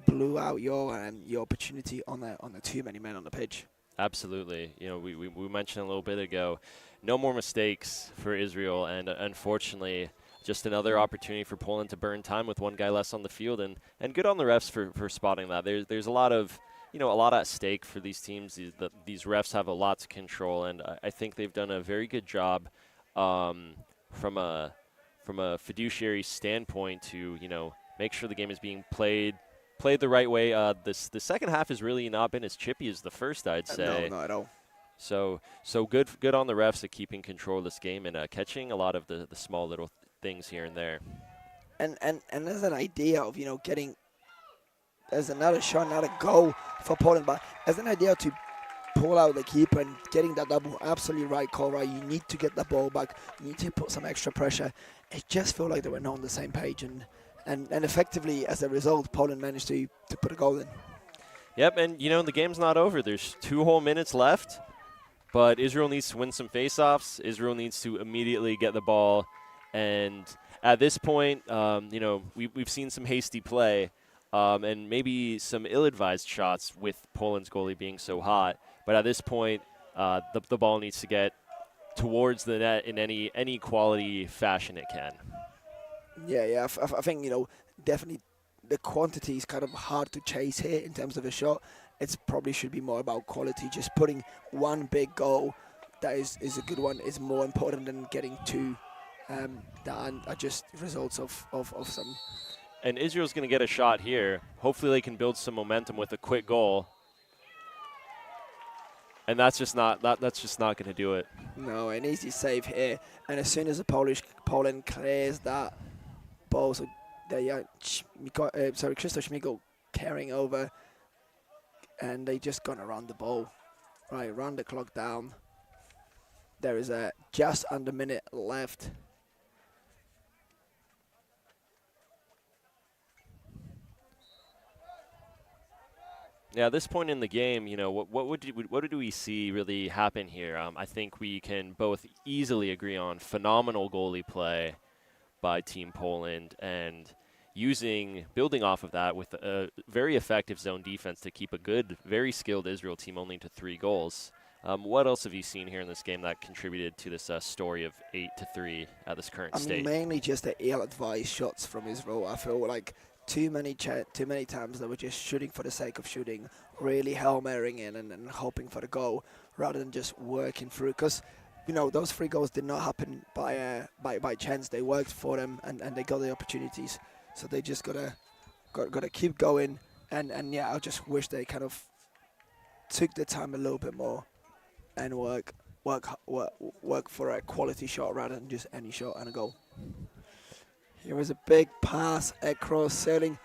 blew out your opportunity on the too many men on the pitch. Absolutely. You know, we mentioned a little bit ago, no more mistakes for Israel, and unfortunately, just another opportunity for Poland to burn time with one guy less on the field, and good on the refs for spotting that. There's a lot of, you know, a lot at stake for these teams. These refs have a lot to control, and I think they've done a very good job from a fiduciary standpoint to, you know, make sure the game is being played the right way. The second half has really not been as chippy as the first, I'd say. No, not at all. So good on the refs at keeping control of this game and catching a lot of the small little things here and there. And there's an idea of, you know, there's another shot, another goal for Poland, but there's an idea to pull out the keeper and getting that double. Absolutely right call, right? You need to get the ball back. You need to put some extra pressure. It just felt like they were not on the same page, and effectively, as a result, Poland managed to put a goal in. Yep, and, you know, the game's not over. There's 2 whole minutes left, but Israel needs to win some faceoffs. Israel needs to immediately get the ball, and at this point, you know, we've seen some hasty play. And maybe some ill-advised shots with Poland's goalie being so hot. But at this point, the ball needs to get towards the net in any quality fashion it can. Yeah. I think, you know, definitely the quantity is kind of hard to chase here in terms of a shot. It probably should be more about quality. Just putting one big goal that is a good one is more important than getting 2 that are just results of some. And Israel's going to get a shot here. Hopefully they can build some momentum with a quick goal. And that's just not going to do it. No, an easy save here. And as soon as Poland clears that ball, so they Krzysztof Śmigł carrying over, and they just gonna run the ball, right? Run the clock down. There is just under a minute left. Yeah, at this point in the game, you know, what do we see really happen here? I think we can both easily agree on phenomenal goalie play by Team Poland, and building off of that with a very effective zone defense to keep a good, very skilled Israel team only to 3 goals. What else have you seen here in this game that contributed to this story of 8-3 at this current state? Mainly just the ill-advised shots from Israel. I feel like too many times they were just shooting for the sake of shooting, really Hail Marying in and hoping for the goal rather than just working through. Because, you know, those 3 goals did not happen by chance. They worked for them and they got the opportunities. So they just gotta keep going. And yeah, I just wish they kind of took the time a little bit more and work for a quality shot rather than just any shot and a goal. Here is a big pass across, sailing.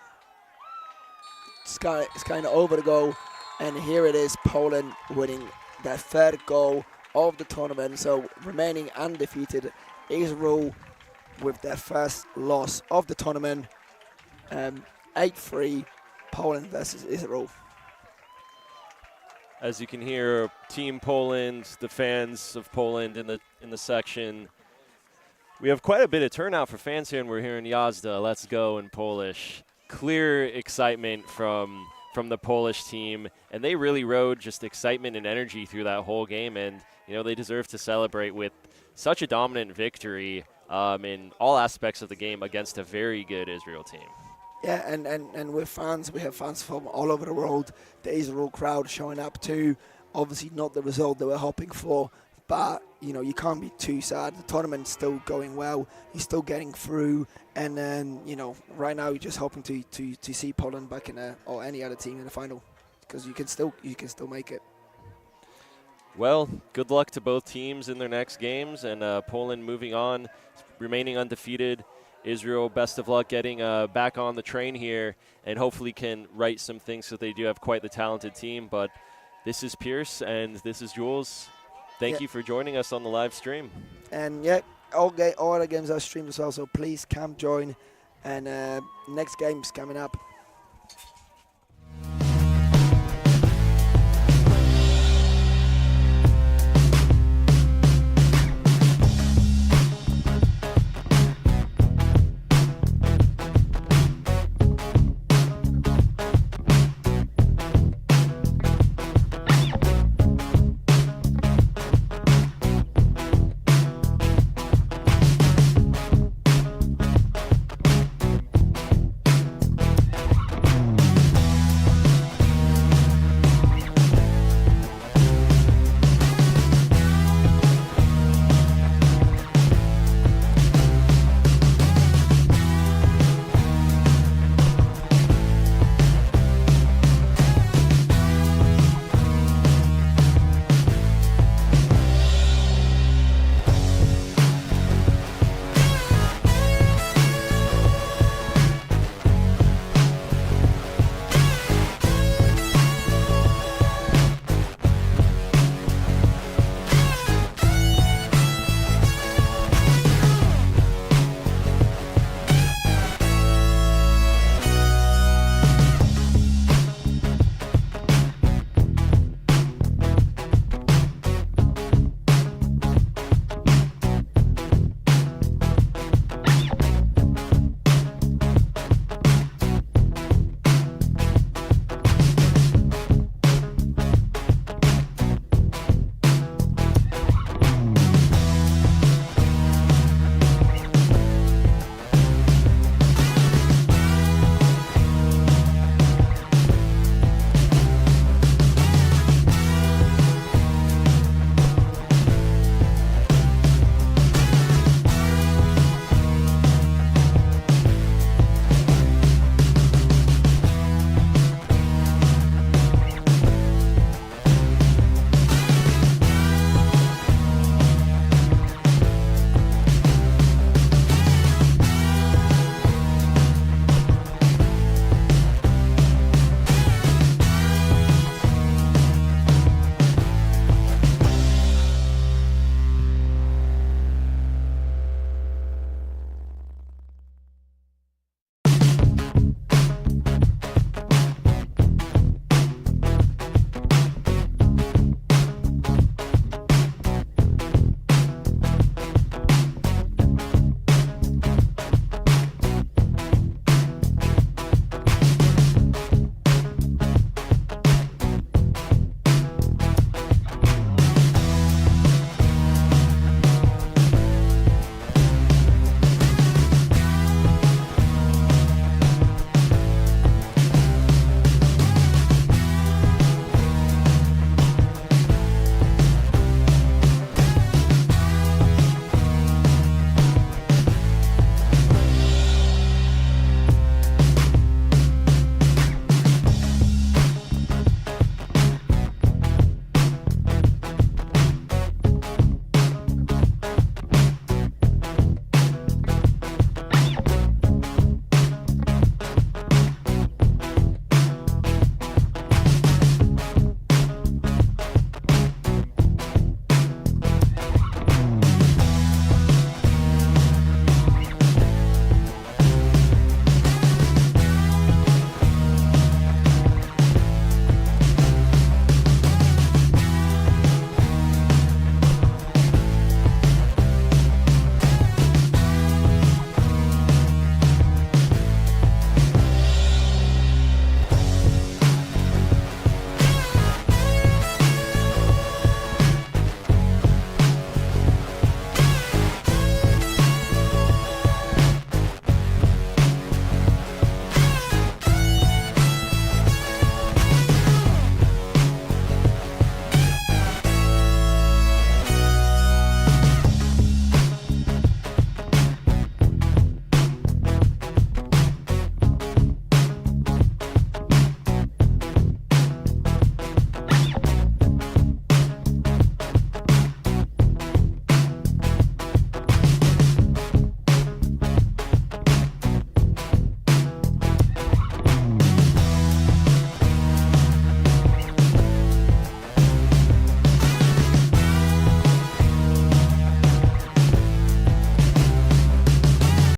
It's kind of over the goal. And here it is, Poland winning their 3rd goal of the tournament. So remaining undefeated Israel with their first loss of the tournament. 8-3, Poland versus Israel. As you can hear, Team Poland, the fans of Poland in the section. We have quite a bit of turnout for fans here, and we're hearing Jazda, let's go in Polish. Clear excitement from the Polish team, and they really rode just excitement and energy through that whole game, and they deserve to celebrate with such a dominant victory in all aspects of the game against a very good Israel team. Yeah, and with fans, we have fans from all over the world. The Israel crowd showing up too. Obviously not the result they were hoping for, but you can't be too sad. The tournament's still going well. You're still getting through, and right now you're just hoping to see Poland back in or any other team in the final, because you can still make it. Well, good luck to both teams in their next games, and Poland moving on, remaining undefeated. Israel, best of luck getting back on the train here, and hopefully can right some things, so they do have quite the talented team. But this is Pierce, and this is Jules. Thank you for joining us on the live stream. And all the games are streamed as well, so please come join. And next game's coming up.